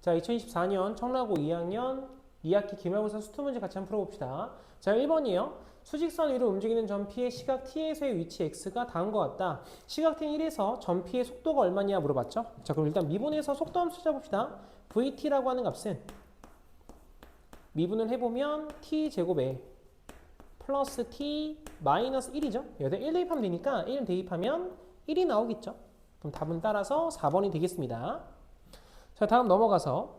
자, 2024년 청라고 2학년 2학기 기말고사 수투 문제 같이 한번 풀어봅시다. 자, 1번이에요. 수직선 위로 움직이는 점 P의 시각 T에서의 위치 X가 다음과 같다. 시각 T는 1에서 점 P의 속도가 얼마냐 물어봤죠? 자, 그럼 일단 미분에서 속도 함수 찾아봅시다. VT라고 하는 값은 미분을 해보면 T제곱에 플러스 T 마이너스 1이죠? 여기다 1 대입하면 되니까 1 대입하면 1이 나오겠죠? 그럼 답은 따라서 4번이 되겠습니다. 자, 다음 넘어가서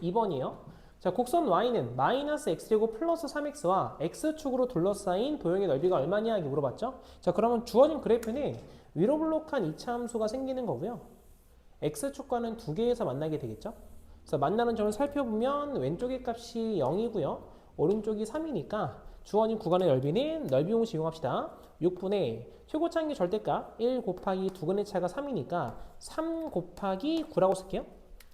2번이에요. 자, 곡선 y는 마이너스 x제곱 플러스 3x와 x축으로 둘러싸인 도형의 넓이가 얼마냐 이렇게 물어봤죠. 자, 그러면 주어진 그래프는 위로 블록한 이차 함수가 생기는 거고요. x축과는 두 개에서 만나게 되겠죠. 그래서 만나는 점을 살펴보면 왼쪽의 값이 0이고요. 오른쪽이 3이니까 주어진 구간의 넓이는 넓이 공식 이용합시다. 6분의 최고차항의 절대값 1 곱하기 두근의 차가 3이니까 3 곱하기 9라고 쓸게요.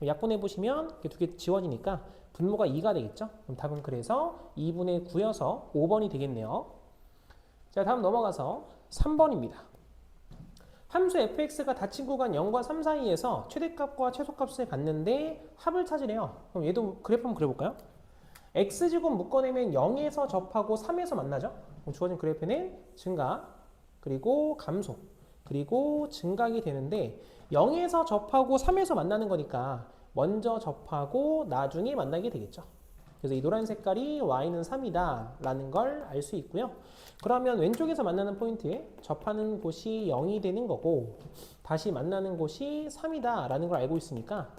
약분해 보시면 이렇게 두 개 지워지니까 분모가 2가 되겠죠. 그럼 답은 그래서 2분의 9여서 5번이 되겠네요. 자, 다음 넘어가서 3번입니다. 함수 fx가 닫힌 구간 0과 3 사이에서 최대값과 최소값을 갖는데 합을 찾으래요. 그럼 얘도 그래프 한번 그려볼까요? x제곱 묶어내면 0에서 접하고 3에서 만나죠. 그럼 주어진 그래프는 증가, 그리고 감소, 그리고 증각이 되는데 0에서 접하고 3에서 만나는 거니까 먼저 접하고 나중에 만나게 되겠죠. 그래서 이 노란 색깔이 y는 3이다 라는 걸 알 수 있고요. 그러면 왼쪽에서 만나는 포인트에 접하는 곳이 0이 되는 거고 다시 만나는 곳이 3이다 라는 걸 알고 있으니까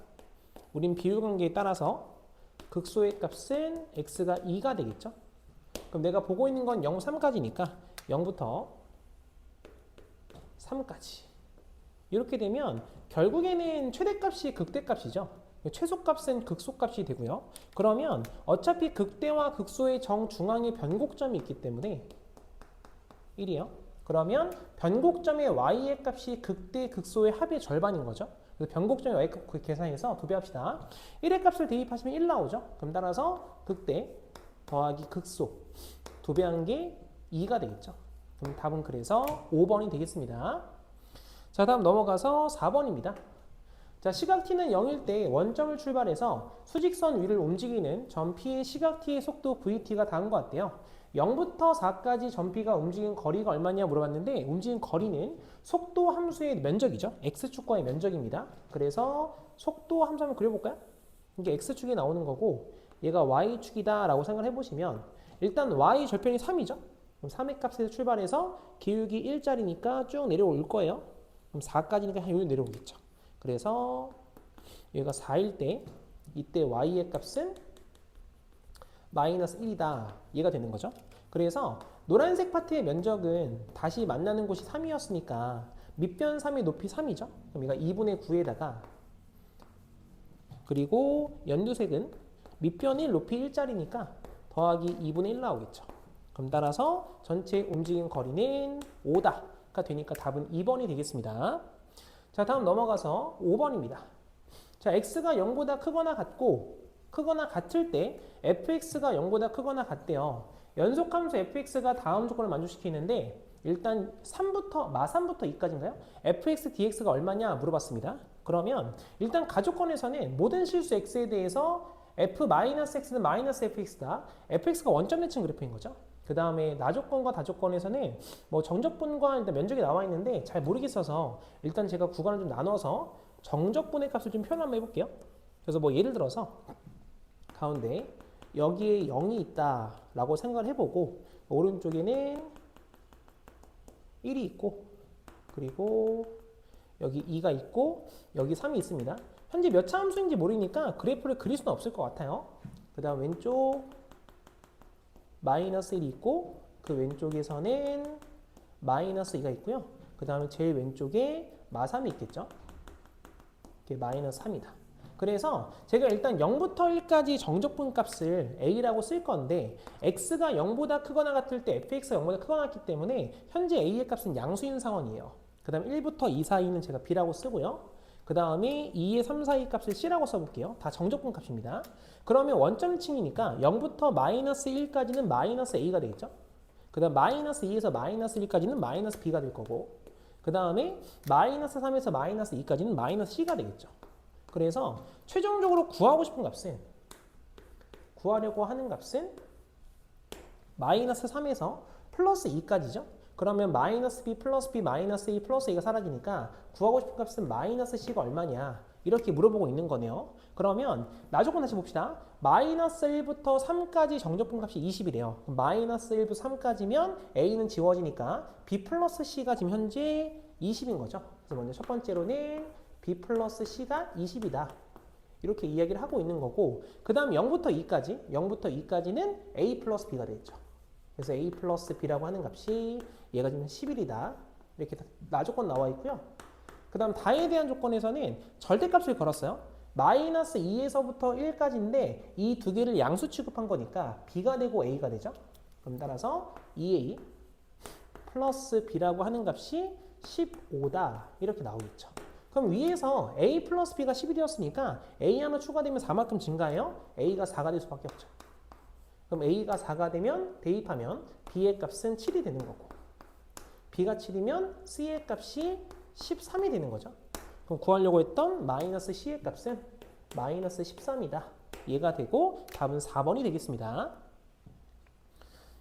우린 비율관계에 따라서 극소의 값은 x가 2가 되겠죠. 그럼 내가 보고 있는 건 0, 3까지니까 0부터 3까지 이렇게 되면 결국에는 최대값이 극대값이죠. 최소값은 극소값이 되고요. 그러면 어차피 극대와 극소의 정중앙에 변곡점이 있기 때문에 1이요. 그러면 변곡점의 y의 값이 극대, 극소의 합의 절반인 거죠. 그래서 변곡점의 y값 계산해서 도배합시다. 1의 값을 대입하시면 1 나오죠. 그럼 따라서 극대 더하기 극소 도배한 게 2가 되겠죠. 그럼 답은 그래서 5번이 되겠습니다. 자, 다음 넘어가서 4번입니다. 자, 시각 t는 0일 때 원점을 출발해서 수직선 위를 움직이는 점 P의 시각 t의 속도 vt가 다음과 같대요. 0부터 4까지 점 P가 움직인 거리가 얼마냐 물어봤는데 움직인 거리는 속도 함수의 면적이죠. x축과의 면적입니다. 그래서 속도 함수 한번 그려볼까요? 이게 x축이 나오는 거고 얘가 y축이다 라고 생각을 해보시면 일단 y 절편이 3이죠. 그럼 3의 값에서 출발해서 기울기 1짜리니까 쭉 내려올 거예요. 그럼 4까지니까 여기 내려오겠죠. 그래서 얘가 4일 때 이때 y의 값은 마이너스 1이다. 얘가 되는 거죠. 그래서 노란색 파트의 면적은 다시 만나는 곳이 3이었으니까 밑변 3의 높이 3이죠. 그럼 얘가 2분의 9에다가 그리고 연두색은 밑변 1 높이 1짜리니까 더하기 2분의 1 나오겠죠. 그럼 따라서 전체 움직임 거리는 5다가 되니까 답은 2번이 되겠습니다. 자, 다음 넘어가서 5번입니다. 자, x가 0보다 크거나 같고 크거나 같을 때 fx가 0보다 크거나 같대요. 연속함수 fx가 다음 조건을 만족시키는데 일단 3부터 마3부터 2까지인가요? fx dx가 얼마냐 물어봤습니다. 그러면 일단 가조건에서는 모든 실수 x에 대해서 f-x는 마이너스 fx다. fx가 원점 대칭 그래프인 거죠. 그 다음에 나조건과 다조건에서는 뭐 정적분과 일단 면적이 나와 있는데 잘 모르겠어서 일단 제가 구간을 좀 나눠서 정적분의 값을 좀 표현 한번 해볼게요. 그래서 뭐 예를 들어서 가운데 여기에 0이 있다 라고 생각을 해보고 오른쪽에는 1이 있고 그리고 여기 2가 있고 여기 3이 있습니다. 현재 몇 차 함수인지 모르니까 그래프를 그릴 수는 없을 것 같아요. 그 다음 왼쪽 마이너스 1이 있고 그 왼쪽에서는 마이너스 2가 있고요. 그 다음에 제일 왼쪽에 마3이 있겠죠. 이게 마이너스 3이다. 그래서 제가 일단 0부터 1까지 정적분 값을 a라고 쓸 건데 x가 0보다 크거나 같을 때 fx가 0보다 크거나 같기 때문에 현재 a의 값은 양수인 상황이에요. 그 다음 1부터 2 사이는 제가 b라고 쓰고요. 그 다음에 2의 3 사이 값을 c라고 써볼게요. 다 정적분 값입니다. 그러면 원점칭이니까 0부터 마이너스 1까지는 마이너스 a가 되겠죠. 그 다음 마이너스 2에서 마이너스 1까지는 마이너스 b가 될 거고 그 다음에 마이너스 3에서 마이너스 2까지는 마이너스 c가 되겠죠. 그래서 최종적으로 구하고 싶은 값은 구하려고 하는 값은 마이너스 3에서 플러스 2까지죠. 그러면 마이너스 b 플러스 b 마이너스 a 플러스 a가 사라지니까 구하고 싶은 값은 마이너스 c가 얼마냐 이렇게 물어보고 있는 거네요. 그러면 나조건 다시 봅시다. 마이너스 1부터 3까지 정적분 값이 20이래요. 마이너스 1부터 3까지면 a는 지워지니까 b 플러스 c가 지금 현재 20인 거죠. 그래서 먼저 첫 번째로는 b 플러스 c가 20이다. 이렇게 이야기를 하고 있는 거고, 그 다음 0부터 2까지는 a 플러스 b가 되겠죠. 그래서 a 플러스 b라고 하는 값이 얘가 지금 11이다. 이렇게 나조건 나와 있고요. 그 다음 다에 대한 조건에서는 절대값을 걸었어요. 마이너스 2에서부터 1까지인데 이 두 개를 양수 취급한 거니까 b가 되고 a가 되죠. 그럼 따라서 2a 플러스 b라고 하는 값이 15다. 이렇게 나오겠죠. 그럼 위에서 a 플러스 b가 11이었으니까 a 하나 추가되면 4만큼 증가해요. a가 4가 될 수밖에 없죠. 그럼 a가 4가 되면 대입하면 b의 값은 7이 되는 거고, b가 7이면 c의 값이 13이 되는 거죠. 그럼 구하려고 했던 마이너스 c의 값은 마이너스 13이다. 얘가 되고 답은 4번이 되겠습니다.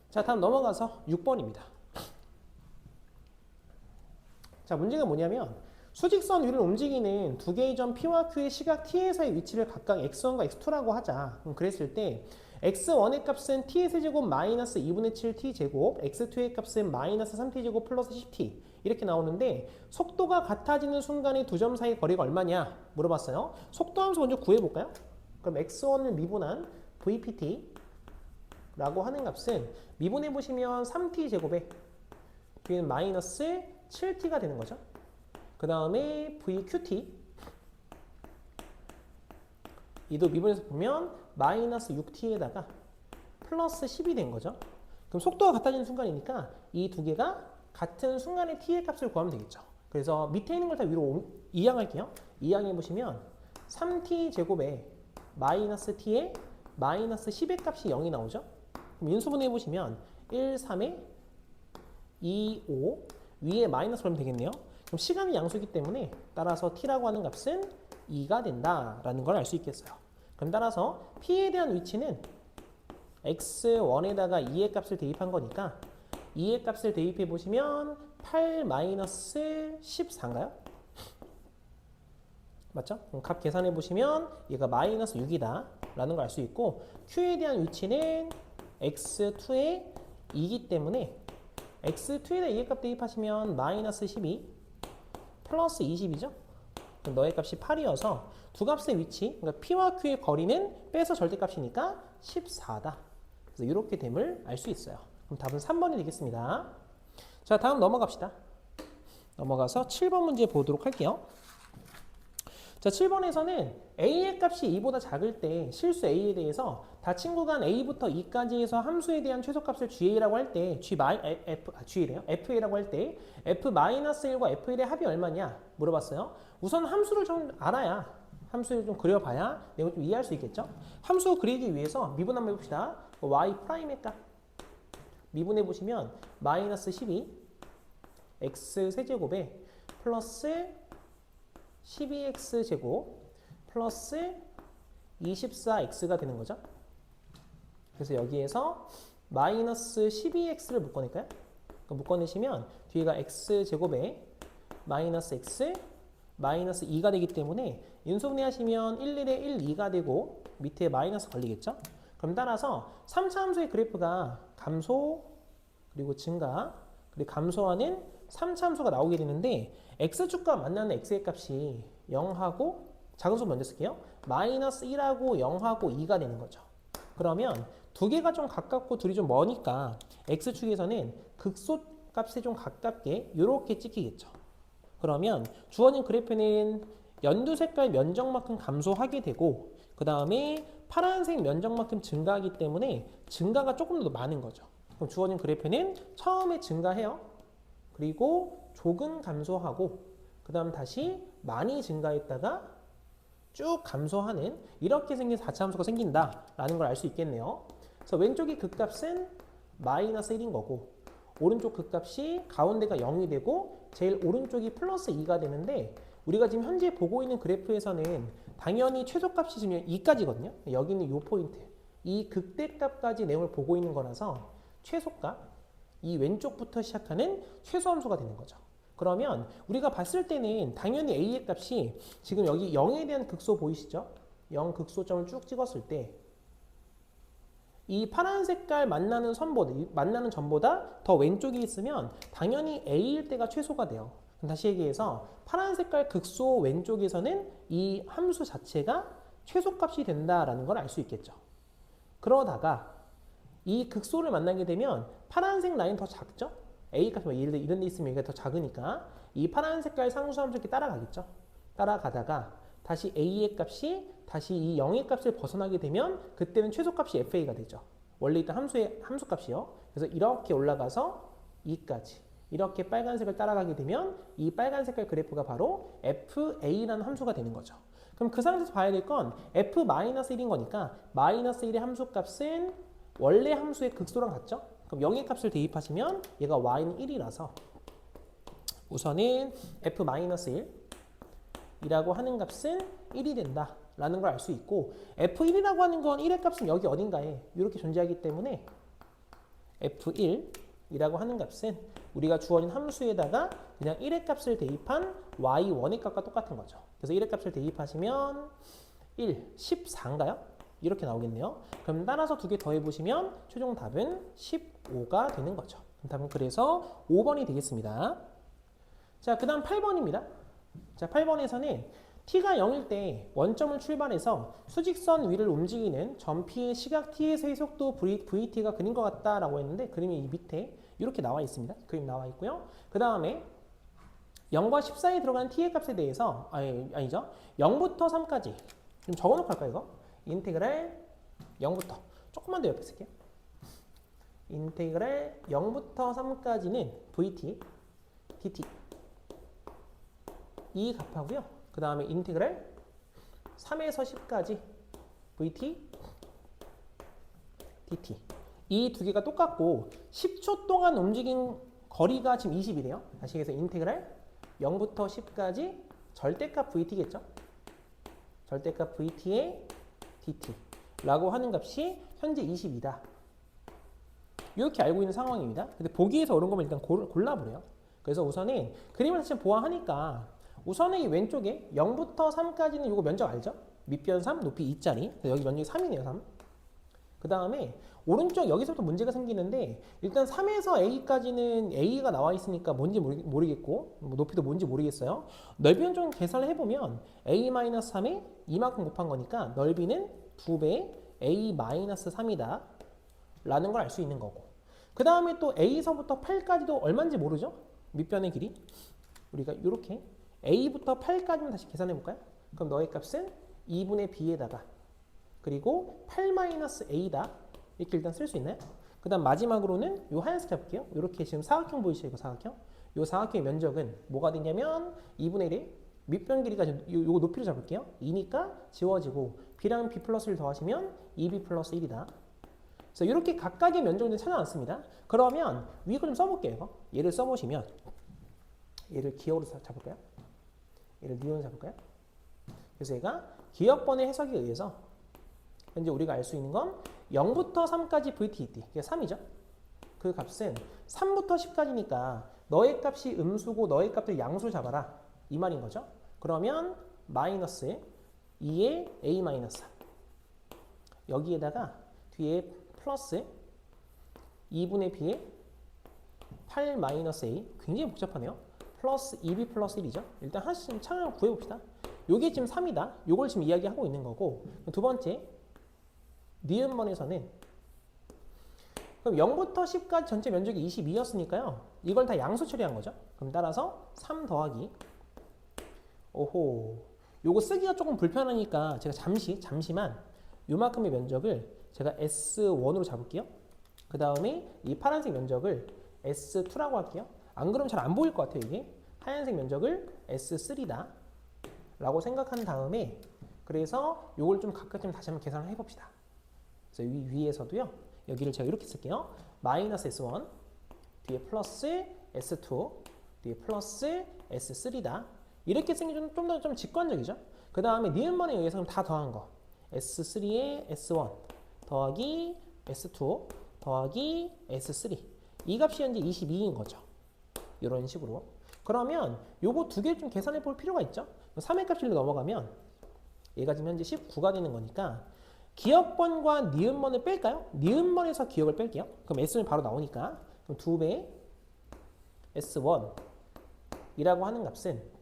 자, 다음 넘어가서 6번입니다. 자, 문제가 뭐냐면 수직선 위를 움직이는 두 개의 점 P와 Q의 시각 T에서의 위치를 각각 x1과 x2라고 하자. 그럼 그랬을 때 x1의 값은 t의 세제곱 마이너스 2분의 7t제곱, x2의 값은 마이너스 3t제곱 플러스 10t 이렇게 나오는데 속도가 같아지는 순간에 두 점 사이 거리가 얼마냐 물어봤어요. 속도 함수 먼저 구해볼까요? 그럼 x1을 미분한 vpt라고 하는 값은 미분해보시면 3t제곱에 b는 마이너스 7t가 되는 거죠. 그 다음에 vqt 이도 미분해서 보면 마이너스 6t에다가 플러스 10이 된 거죠. 그럼 속도가 같아지는 순간이니까 이 두 개가 같은 순간의 t의 값을 구하면 되겠죠. 그래서 밑에 있는 걸 다 위로 이항할게요. 이항해 보시면 3t 제곱에 마이너스 t에 마이너스 10의 값이 0이 나오죠. 그럼 인수분해 보시면 1, 3에 2, 5 위에 마이너스 그러면 되겠네요. 그럼 시간이 양수이기 때문에 따라서 t라고 하는 값은 2가 된다라는 걸 알 수 있겠어요. 그럼 따라서 P에 대한 위치는 x1에다가 2의 값을 대입한 거니까 2의 값을 대입해 보시면 8-14인가요? 맞죠? 그럼 값 계산해 보시면 얘가 마이너스 6이다 라는 걸 알 수 있고, Q에 대한 위치는 x2에 2이기 때문에 x2에다 2의 값 대입하시면 마이너스 12 플러스 20이죠? 너의 값이 8이어서 두 값의 위치, 그러니까 P와 Q의 거리는 빼서 절대값이니까 14다. 그래서 이렇게 됨을 알 수 있어요. 그럼 답은 3번이 되겠습니다. 자, 다음 넘어갑시다. 넘어가서 7번 문제 보도록 할게요. 자, 7번에서는 A의 값이 2보다 작을 때 실수 A에 대해서 닫힌 구간 A부터 2까지에서 함수에 대한 최소값을 GA라고 할 때 FA라고 할 때 F-1과 F1의 합이 얼마냐 물어봤어요. 우선 함수를 좀 알아야, 함수를 좀 그려봐야 내가 좀 이해할 수 있겠죠. 함수 그리기 위해서 미분 한번 해봅시다. Y'의 값 미분해 보시면 마이너스 12 x 세제곱에 플러스 12x제곱 플러스 24x가 되는 거죠. 그래서 여기에서 마이너스 12x를 묶어낼까요? 묶어내시면 뒤에가 x제곱에 마이너스 x 마이너스 2가 되기 때문에 인수분해 하시면 1, 1에 1, 2가 되고 밑에 마이너스 걸리겠죠? 그럼 따라서 3차 함수의 그래프가 감소 그리고 증가 그리고 감소하는 3차 함수가 나오게 되는데 x축과 만나는 x의 값이 0하고 작은 수 먼저 쓸게요. 마이너스 1하고 0하고 2가 되는 거죠. 그러면 두 개가 좀 가깝고 둘이 좀 머니까 x축에서는 극소값에 좀 가깝게 이렇게 찍히겠죠. 그러면 주어진 그래프는 연두색깔 면적만큼 감소하게 되고 그 다음에 파란색 면적만큼 증가하기 때문에 증가가 조금 더 많은 거죠. 그럼 주어진 그래프는 처음에 증가해요. 그리고 조금 감소하고 그 다음 다시 많이 증가했다가 쭉 감소하는 이렇게 생긴 4차 함수가 생긴다라는 걸 알 수 있겠네요. 그래서 왼쪽이 극값은 마이너스 1인 거고 오른쪽 극값이 가운데가 0이 되고 제일 오른쪽이 플러스 2가 되는데 우리가 지금 현재 보고 있는 그래프에서는 당연히 최소값이 지금 2까지거든요. 여기 있는 이 포인트. 이 극대값까지 내용을 보고 있는 거라서 최소값, 이 왼쪽부터 시작하는 최소함수가 되는 거죠. 그러면 우리가 봤을 때는 당연히 a의 값이 지금 여기 0에 대한 극소 보이시죠? 0 극소점을 쭉 찍었을 때 이 파란 색깔 만나는 점보다 더 왼쪽에 있으면 당연히 a일 때가 최소가 돼요. 다시 얘기해서 파란 색깔 극소 왼쪽에서는 이 함수 자체가 최소값이 된다라는 걸 알 수 있겠죠. 그러다가 이 극소를 만나게 되면 파란색 라인 더 작죠? a 값이 이런 데 있으면 여기가 더 작으니까 이 파란 색깔 상수함수 이렇게 따라가겠죠. 따라가다가 다시 a의 값이 다시 이 0의 값을 벗어나게 되면 그때는 최소값이 fa가 되죠. 원래 있던 함수값이요. 그래서 이렇게 올라가서 2까지 이렇게 빨간색을 따라가게 되면 이 빨간 색깔 그래프가 바로 fa라는 함수가 되는 거죠. 그럼 그 상태에서 봐야 될 건 f-1인 거니까 -1의 함수값은 원래 함수의 극소랑 같죠? 그럼 0의 값을 대입하시면 얘가 y는 1이라서 우선은 f-1 이라고 하는 값은 1이 된다 라는 걸 알 수 있고 f1이라고 하는 건 1의 값은 여기 어딘가에 이렇게 존재하기 때문에 f1이라고 하는 값은 우리가 주어진 함수에다가 그냥 1의 값을 대입한 y1의 값과 똑같은 거죠. 그래서 1의 값을 대입하시면 1, 14인가요? 이렇게 나오겠네요. 그럼 따라서 두 개 더해보시면 최종 답은 15가 되는 거죠. 답은 그래서 5번이 되겠습니다. 자, 그 다음 8번입니다. 자, 8번에서는 t가 0일 때 원점을 출발해서 수직선 위를 움직이는 점 P의 시각 t에서의 속도 vt가 그린 것 같다라고 했는데 그림이 이 밑에 이렇게 나와 있습니다. 그림 나와 있고요. 그 다음에 0과 10 사이에 들어가는 t의 값에 대해서 아니죠. 0부터 3까지 좀 적어놓고 할까요 이거? 인테그랄 0부터 조금만 더 옆에 쓸게요. 인테그랄 0부터 3까지는 vt, dt 이 값하고요. 그 다음에 인테그랄 3에서 10까지 vt, dt 이 두 개가 똑같고 10초 동안 움직인 거리가 지금 20이래요. 다시 해서 인테그랄 0부터 10까지 절대값 vt겠죠. 절대값 vt의 dt라고 하는 값이 현재 20이다. 이렇게 알고 있는 상황입니다. 근데 보기에서 옳은 거면 일단 골라보래요. 그래서 우선은 그림을 사실 보아하니까 우선은 이 왼쪽에 0부터 3까지는 이거 면적 알죠? 밑변 3, 높이 2짜리. 여기 면적이 3이네요, 3. 그 다음에 오른쪽 여기서부터 문제가 생기는데 일단 3에서 a까지는 a가 나와 있으니까 뭔지 모르겠고 높이도 뭔지 모르겠어요. 넓이는 좀 계산을 해보면 a-3에 이만큼 곱한 거니까 넓이는 2배 a-3이다 라는 걸 알 수 있는 거고 그 다음에 또 a서부터 8까지도 얼마인지 모르죠? 밑변의 길이 우리가 이렇게 a부터 8까지만 다시 계산해 볼까요? 그럼 너의 값은 2분의 b에다가 그리고 8-a다 이렇게 일단 쓸 수 있나요? 그 다음 마지막으로는 요 하얀색 잡을게요. 이렇게 지금 사각형 보이시죠? 이거 사각형. 요 사각형의 면적은 뭐가 되냐면 2분의 1 밑변 길이가 요거 높이를 잡을게요. 2니까 지워지고 b랑 b 플러스를 더하시면 2b 플러스 1이다. 그래서 이렇게 각각의 면적을 찾아놨습니다. 그러면 위에 거 좀 써볼게요. 이거. 얘를 써보시면 얘를 기억으로 잡을까요? 얘를 니온으로 잡을까요? 그래서 얘가 기억번의 해석에 의해서 현재 우리가 알 수 있는 건 0부터 3까지 VT, 그게 3이죠. 그 값은 3부터 10까지니까 너의 값이 음수고 너의 값을 양수를 잡아라. 이 말인 거죠. 그러면 마이너스 2의 a 마이너스 3 여기에다가 뒤에 플러스 2분의 b의 8 마이너스 a 굉장히 복잡하네요. 플러스 2b 플러스 1이죠. 일단 하나씩 좀 창을 구해봅시다. 요게 지금 3이다. 요걸 지금 이야기하고 있는 거고 두 번째 니은번에서는 그럼 0부터 10까지 전체 면적이 22였으니까요. 이걸 다 양수 처리한 거죠. 그럼 따라서 3 더하기 오호 요거 쓰기가 조금 불편하니까 제가 잠시만 요만큼의 면적을 제가 S1으로 잡을게요. 그 다음에 이 파란색 면적을 S2라고 할게요. 안 그러면 잘 안 보일 것 같아요. 이게 하얀색 면적을 S3다 라고 생각한 다음에 그래서 요걸 좀 각각 좀 다시 한번 계산을 해봅시다. 그래서 위에서도요. 여기를 제가 이렇게 쓸게요. 마이너스 S1 뒤에 플러스 S2 뒤에 플러스 S3다. 이렇게 쓰는 게 좀 더 좀 직관적이죠. 그 다음에 니은번에 의해서 다 더한 거. S3에 S1 더하기 S2 더하기 S3. 이 값이 현재 22인 거죠. 이런 식으로. 그러면 요거 두 개 좀 계산해 볼 필요가 있죠. 3의 값실로 넘어가면 얘가 지금 현재 19가 되는 거니까 기억번과 니은번을 뺄까요? 니은번에서 기억을 뺄게요. 그럼 S는 바로 나오니까 그럼 2배 S1 이라고 하는 값은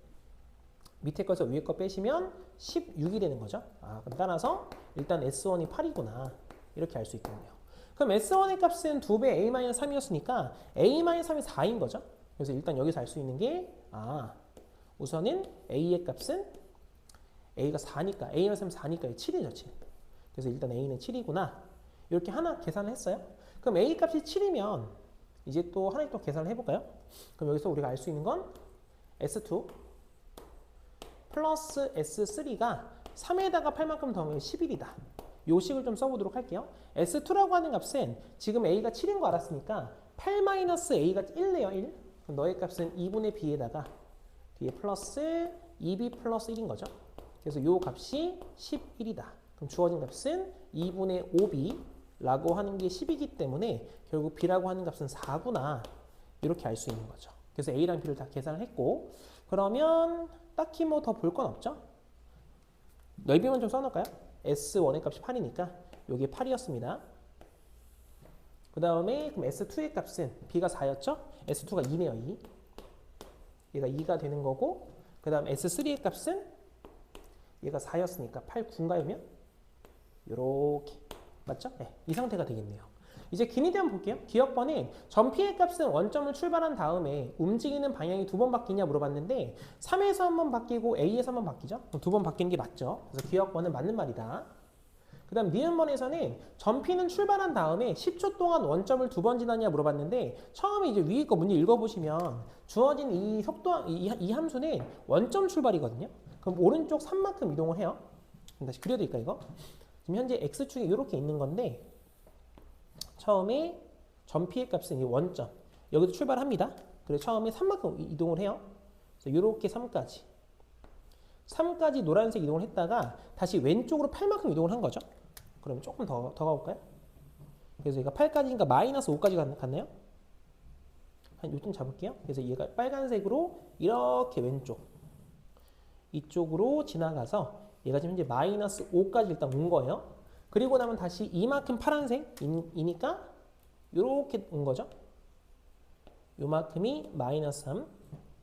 밑에 거에서 위에 거 빼시면 16이 되는 거죠. 그럼 따라서 일단 S1이 8이구나 이렇게 알 수 있겠네요. 그럼 S1의 값은 2배 A-3이었으니까 A-3이 4인 거죠. 그래서 일단 여기서 알 수 있는 게 우선은 A의 값은 A가 4니까 A-3 4니까 7이죠. 7. 그래서 일단 A는 7이구나. 이렇게 하나 계산을 했어요. 그럼 A 값이 7이면 이제 또 하나 또 계산을 해볼까요? 그럼 여기서 우리가 알 수 있는 건 S2 플러스 S3가 3에다가 8만큼 더하면 11이다. 요 식을 좀 써보도록 할게요. S2라고 하는 값은 지금 A가 7인 거 알았으니까 8-A가 1네요. 1. 그럼 너의 값은 2분의 B에다가 뒤에 플러스 2B 플러스 1인 거죠. 그래서 요 값이 11이다. 그럼 주어진 값은 2분의 5B 라고 하는 게 10이기 때문에 결국 B라고 하는 값은 4구나. 이렇게 알 수 있는 거죠. 그래서 A랑 B를 다 계산을 했고 그러면 딱히 뭐 더 볼 건 없죠? 넓이만 좀 써놓을까요? S1의 값이 8이니까 여기 8이었습니다. 그 다음에 그럼 S2의 값은 B가 4였죠? S2가 2네요. 2. 얘가 2가 되는 거고 그 다음 S3의 값은 얘가 4였으니까 8, 9인가요? 요렇게 맞죠? 네, 이 상태가 되겠네요. 이제 기니대 한번 볼게요. 기억번은 전피의 값은 원점을 출발한 다음에 움직이는 방향이 두 번 바뀌냐 물어봤는데 3에서 한 번 바뀌고 A에서 한 번 바뀌죠? 두 번 바뀌는 게 맞죠? 그래서 기억번은 맞는 말이다. 그 다음 니은번에서는 전피는 출발한 다음에 10초 동안 원점을 두 번 지나냐 물어봤는데 처음에 이제 위에 거 문제 읽어보시면 주어진 이 속도, 이 함수는 원점 출발이거든요. 그럼 오른쪽 3만큼 이동을 해요. 다시 그려드릴까 이거? 지금 현재 X축이 이렇게 있는 건데 처음에 전피의 값은 이 원점 여기서 출발합니다. 그래서 처음에 3만큼 이동을 해요. 그래서 이렇게 3까지 노란색 이동을 했다가 다시 왼쪽으로 8만큼 이동을 한 거죠. 그럼 조금 더 가볼까요? 그래서 얘가 8까지니까 마이너스 5까지 갔나요? 한 요쯤 잡을게요. 그래서 얘가 빨간색으로 이렇게 왼쪽 이쪽으로 지나가서 얘가 지금 현재 마이너스 5까지 일단 온 거예요. 그리고 나면 다시 이만큼 파란색이니까 이렇게 온 거죠. 요만큼이 마이너스 3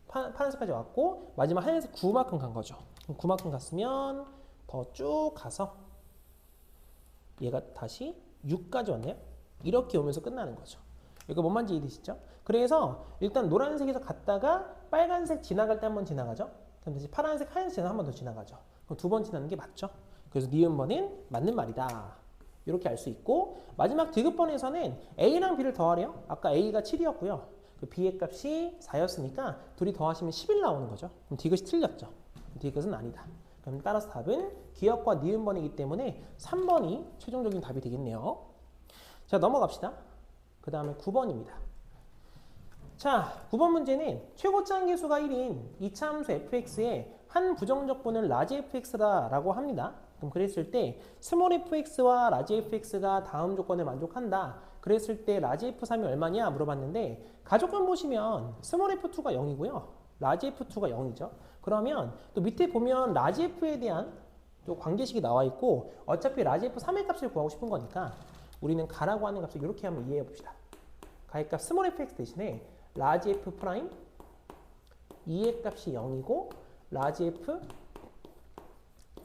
파란색까지 왔고 마지막 하얀색 9만큼 간 거죠. 9만큼 갔으면 더 쭉 가서 얘가 다시 6까지 왔네요. 이렇게 오면서 끝나는 거죠. 이거 뭔 말인지 이해되시죠? 그래서 일단 노란색에서 갔다가 빨간색 지나갈 때 한 번 지나가죠. 그럼 다시 파란색, 하얀색 지나가 한 번 더 지나가죠. 그럼 두 번 지나는 게 맞죠? 그래서 니은번은 맞는 말이다. 이렇게 알 수 있고 마지막 디귿번에서는 A랑 B를 더하래요. 아까 A가 7이었고요. 그 B의 값이 4였으니까 둘이 더하시면 11 나오는 거죠. 그럼 디귿이 틀렸죠. 디귿은 아니다. 그럼 따라서 답은 기억과 니은번이기 때문에 3번이 최종적인 답이 되겠네요. 자, 넘어갑시다. 그 다음에 9번입니다. 자, 9번 문제는 최고치 한계수가 1인 이차 함수 fx의 한 부정적분을 라지 fx라고 합니다. 그럼 그랬을 때 스몰 fx와 라지 fx가 다음 조건을 만족한다. 그랬을 때 라지 f3이 얼마냐 물어봤는데 가족관 보시면 스몰 f2가 0이고요. 라지 f2가 0이죠. 그러면 또 밑에 보면 라지 f에 대한 또 관계식이 나와 있고 어차피 라지 f3의 값을 구하고 싶은 거니까 우리는 가라고 하는 값을 이렇게 한번 이해해 봅시다. 가의 값 스몰 fx 대신에 라지 f 프라임 2의 값이 0이고 라지 f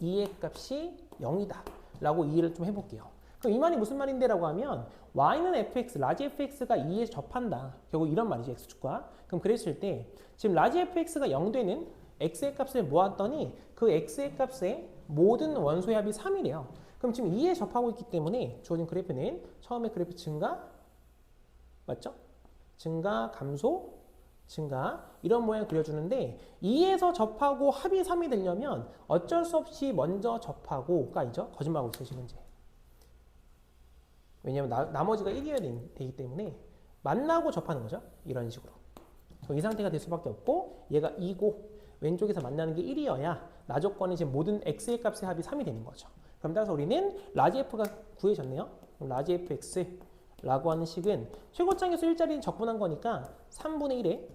2의 값이 0이다 라고 이해를 좀 해볼게요. 그럼 이 말이 무슨 말인데 라고 하면 y는 fx, 라지 fx가 2에 접한다. 결국 이런 말이죠. x축과. 그럼 그랬을 때 지금 라지 fx가 0 되는 x의 값을 모았더니 그 x의 값의 모든 원소의 합이 3이래요. 그럼 지금 2에 접하고 있기 때문에 주어진 그래프는 처음에 그래프 증가 맞죠? 증가, 감소, 증가 이런 모양 그려주는데 2에서 접하고 합이 3이 되려면 어쩔 수 없이 먼저 접하고가 있죠. 거짓말하고 있어요 지금 현재. 왜냐하면 나머지가 1이어야 되기 때문에 만나고 접하는 거죠. 이런 식으로. 이 상태가 될 수밖에 없고 얘가 2고 왼쪽에서 만나는 게 1이어야 나 조건이 지금 모든 x의 값의 합이 3이 되는 거죠. 그럼 따라서 우리는 라지 f가 구해졌네요. 그럼 라지 fx라고 하는 식은 최고차계수 일자리는 적분한 거니까 3분의 1에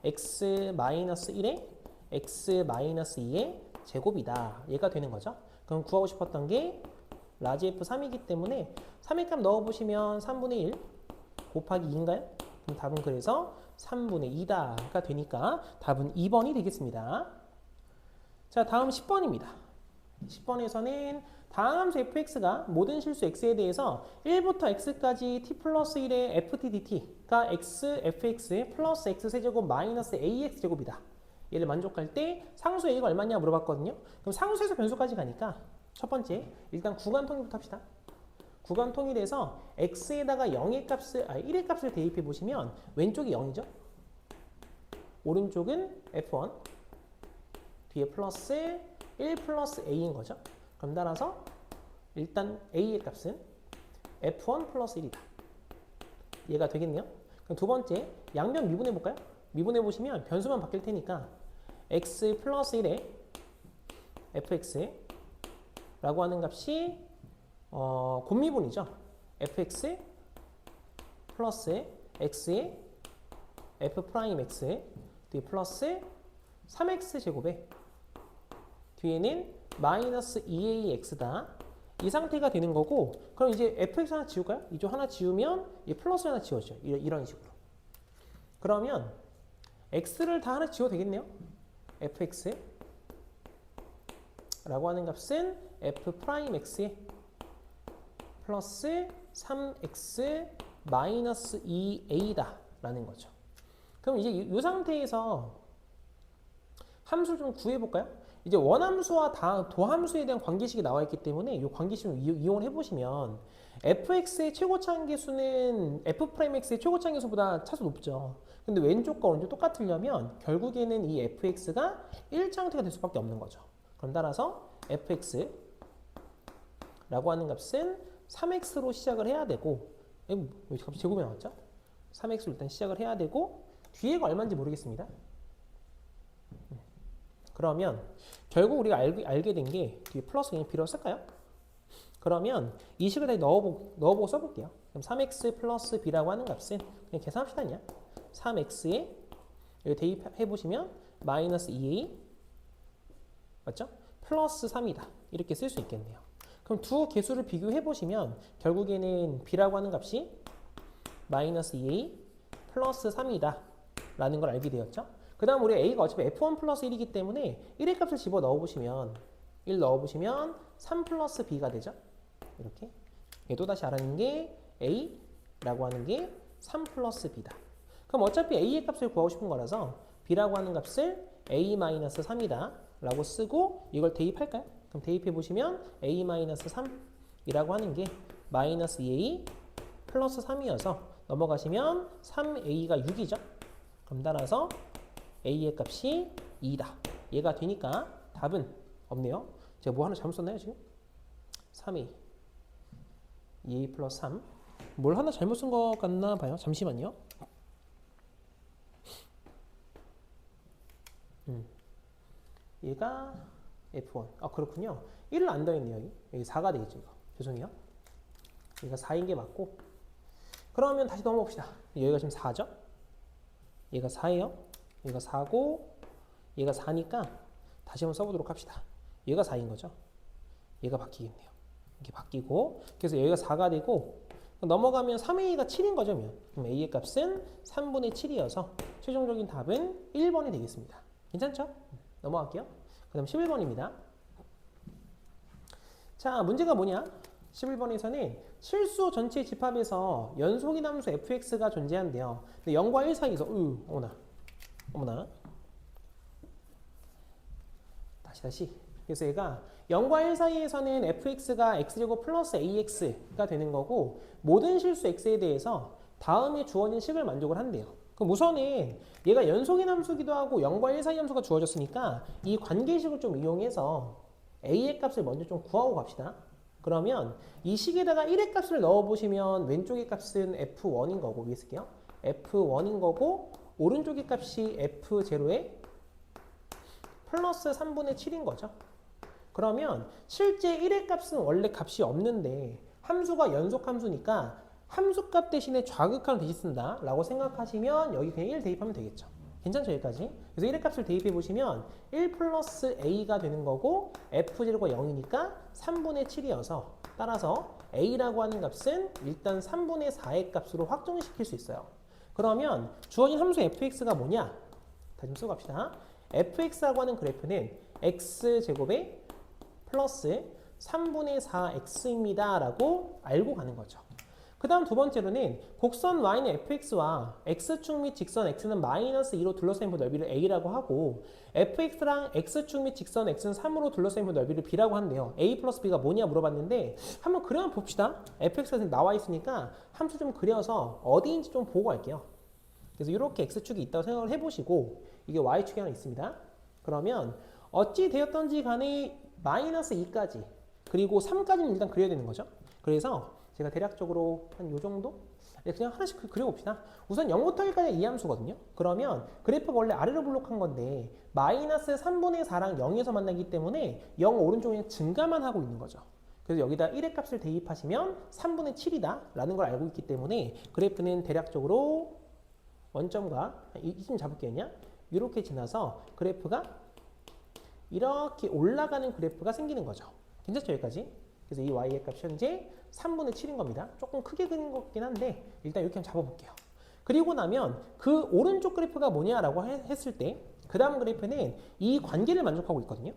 x-1에 x-2의 제곱이다. 얘가 되는 거죠. 그럼 구하고 싶었던 게 라지 f3이기 때문에 3의 값 넣어보시면 3분의 1 곱하기 2인가요? 그럼 답은 그래서 3분의 2다가 되니까 답은 2번이 되겠습니다. 자, 다음 10번입니다. 10번에서는 다음 함수 fx가 모든 실수 x에 대해서 1부터 x까지 t 플러스 1의 ft dt가 x fx 플러스 x세제곱 마이너스 ax제곱이다. 얘를 만족할 때 상수 a가 얼마냐 물어봤거든요. 그럼 상수에서 변수까지 가니까 첫 번째 일단 구간 통일부터 합시다. 구간 통일에서 x에다가 0의 값을 1의 값을 대입해 보시면 왼쪽이 0이죠. 오른쪽은 f1 뒤에 플러스 1 플러스 a인 거죠. 그럼 따라서 일단 a의 값은 f1 플러스 1이다. 얘가 되겠네요. 그럼 두 번째 양변 미분해 볼까요? 미분해 보시면 변수만 바뀔 테니까 x 플러스 1에 fx라고 하는 값이 곱미분이죠. fx 플러스 x의 f 프라임 x 뒤에 플러스 3x 제곱에 뒤에는 마이너스 2ax다. 이 상태가 되는 거고 그럼 이제 fx 하나 지울까요? 이쪽 하나 지우면 이 플러스 하나 지워져. 이런 식으로. 그러면 x를 다 하나 지워도 되겠네요. fx 라고 하는 값은 f 프라임 x에 플러스 3x 마이너스 2a다 라는 거죠. 그럼 이제 이 상태에서 함수를 좀 구해볼까요? 이제 원함수와 도함수에 대한 관계식이 나와 있기 때문에 이 관계식을 이용해 보시면 fx의 최고차 한계수는 f'x의 최고차 한계수보다 차수 높죠. 근데 왼쪽과 오른쪽 똑같으려면 결국에는 이 fx가 1차항태가 될 수밖에 없는 거죠. 그럼 따라서 fx라고 하는 값은 3x로 시작을 해야 되고 왜 갑자기 제곱이 나왔죠? 3x로 일단 시작을 해야 되고 뒤에가 얼마인지 모르겠습니다. 그러면 결국 우리가 알게 된 게 뒤에 플러스 그냥 B로 쓸까요? 그러면 이 식을 다시 넣어보고 써볼게요. 그럼 3x 플러스 B라고 하는 값은 그냥 계산합시다. 그냥 3x에 여기 대입해보시면 마이너스 2a 맞죠? 플러스 3이다. 이렇게 쓸 수 있겠네요. 그럼 두 개수를 비교해보시면 결국에는 B라고 하는 값이 마이너스 2a 플러스 3이다 라는 걸 알게 되었죠. 그 다음 우리 a가 어차피 f1 플러스 1이기 때문에 1의 값을 집어 넣어보시면 1 넣어보시면 3 플러스 b가 되죠. 이렇게 또다시 알아낸 게 a라고 하는 게 3 플러스 b다. 그럼 어차피 a의 값을 구하고 싶은 거라서 b라고 하는 값을 a 마이너스 3이다 라고 쓰고 이걸 대입할까요? 그럼 대입해보시면 a 마이너스 3이라고 하는 게 마이너스 2a 플러스 3이어서 넘어가시면 3a가 6이죠. 그럼 따라서 a의 값이 2다. 얘가 되니까 답은 없네요. 제가 뭐 하나 잘못 썼나요 지금? 3a 2a 플러스 3 뭘 하나 잘못 쓴 것 같나 봐요. 잠시만요. 얘가 f1 그렇군요. 1을 안 더했네요. 여기 4가 되겠죠. 이거. 죄송해요. 얘가 4인 게 맞고 그러면 다시 넘어봅시다. 여기가 지금 4죠? 얘가 4예요. 얘가 4고 얘가 4니까 다시 한번 써보도록 합시다. 얘가 4인 거죠. 얘가 바뀌겠네요. 이렇게 바뀌고 그래서 여기가 4가 되고 넘어가면 3a가 7인 거죠. 그럼 a의 값은 3분의 7이어서 최종적인 답은 1번이 되겠습니다. 괜찮죠? 넘어갈게요. 그 다음 11번입니다. 자, 문제가 뭐냐? 11번에서는 실수 전체 집합에서 연속인 함수 fx가 존재한대요. 근데 0과 1 사이에서 어머나 다시 그래서 얘가 0과 1 사이에서는 fx가 x제곱 플러스 ax가 되는 거고 모든 실수 x에 대해서 다음에 주어진 식을 만족을 한대요. 그럼 우선은 얘가 연속인 함수기도 하고 0과 1 사이 함수가 주어졌으니까 이 관계식을 좀 이용해서 a의 값을 먼저 좀 구하고 갑시다. 그러면 이 식에다가 1의 값을 넣어보시면 왼쪽의 값은 f1인 거고 위에 쓸게요. f1인 거고 오른쪽의 값이 f0에 플러스 3분의 7인 거죠. 그러면 실제 1의 값은 원래 값이 없는데 함수가 연속 함수니까 함수값 대신에 좌극한을 대신 쓴다 라고 생각하시면 여기 그냥 1 대입하면 되겠죠. 괜찮죠 여기까지? 그래서 1의 값을 대입해 보시면 1 플러스 a가 되는 거고 f0가 0이니까 3분의 7이어서 따라서 a라고 하는 값은 일단 3분의 4의 값으로 확정시킬 수 있어요. 그러면 주어진 함수 fx가 뭐냐? 다시 좀 쓰고 갑시다. fx라고 하는 그래프는 x제곱에 플러스 3분의 4x입니다 라고 알고 가는 거죠. 그 다음 두 번째로는 곡선 y는 fx와 x축 및 직선 x는 마이너스 2로 둘러싸인 넓이를 a라고 하고 fx랑 x축 및 직선 x는 3으로 둘러싸인 넓이를 b라고 하는데요. a 플러스 b가 뭐냐 물어봤는데 한번 그려만 봅시다. fx가 나와 있으니까 함수 좀 그려서 어디인지 좀 보고 갈게요. 그래서 이렇게 x축이 있다고 생각을 해보시고 이게 y축이 하나 있습니다. 그러면 어찌 되었던지 간에 마이너스 2까지 그리고 3까지는 일단 그려야 되는 거죠. 그래서 제가 대략적으로 한 요 정도? 그냥 하나씩 그려봅시다. 우선 0부터 1까지 이 함수거든요. 그러면 그래프가 원래 아래로 블록한 건데 마이너스 3분의 4랑 0에서 만나기 때문에 0 오른쪽에 증가만 하고 있는 거죠. 그래서 여기다 1의 값을 대입하시면 3분의 7이다 라는 걸 알고 있기 때문에 그래프는 대략적으로 원점과 이쯤 잡을게요. 그냥 이렇게 지나서 그래프가 이렇게 올라가는 그래프가 생기는 거죠. 괜찮죠 여기까지? 그래서 이 y의 값이 현재 3분의 7인 겁니다. 조금 크게 그린 것 같긴 한데 일단 이렇게 한번 잡아볼게요. 그리고 나면 그 오른쪽 그래프가 뭐냐라고 했을 때 그 다음 그래프는 이 관계를 만족하고 있거든요.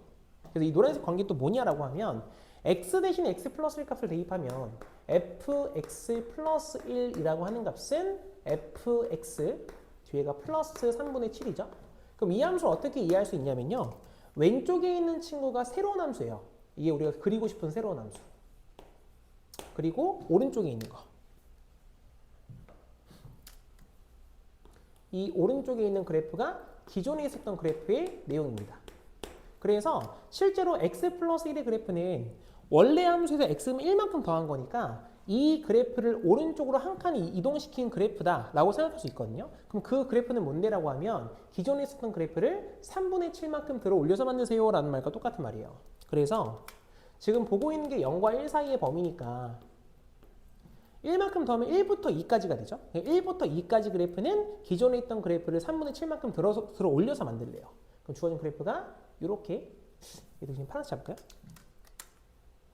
그래서 이 노란색 관계 또 뭐냐라고 하면 x 대신 x 플러스 1 값을 대입하면 fx 플러스 1이라고 하는 값은 fx 뒤에가 플러스 3분의 7이죠. 그럼 이 함수를 어떻게 이해할 수 있냐면요. 왼쪽에 있는 친구가 새로운 함수예요. 이게 우리가 그리고 싶은 새로운 함수. 그리고 오른쪽에 있는 거. 이 오른쪽에 있는 그래프가 기존에 있었던 그래프의 내용입니다. 그래서 실제로 x 플러스 1의 그래프는 원래 함수에서 x는 1만큼 더한 거니까 이 그래프를 오른쪽으로 한 칸이 이동시킨 그래프다 라고 생각할 수 있거든요. 그럼 그 그래프는 뭔데라고 하면 기존에 있었던 그래프를 3분의 7만큼 들어 올려서 만드세요 라는 말과 똑같은 말이에요. 그래서 지금 보고 있는 게 0과 1 사이의 범위니까 1만큼 더하면 1부터 2까지가 되죠. 1부터 2까지 그래프는 기존에 있던 그래프를 3분의 7만큼 들어 올려서 만들래요. 그럼 주어진 그래프가 이렇게 얘도 지금 파란색 잡을까요?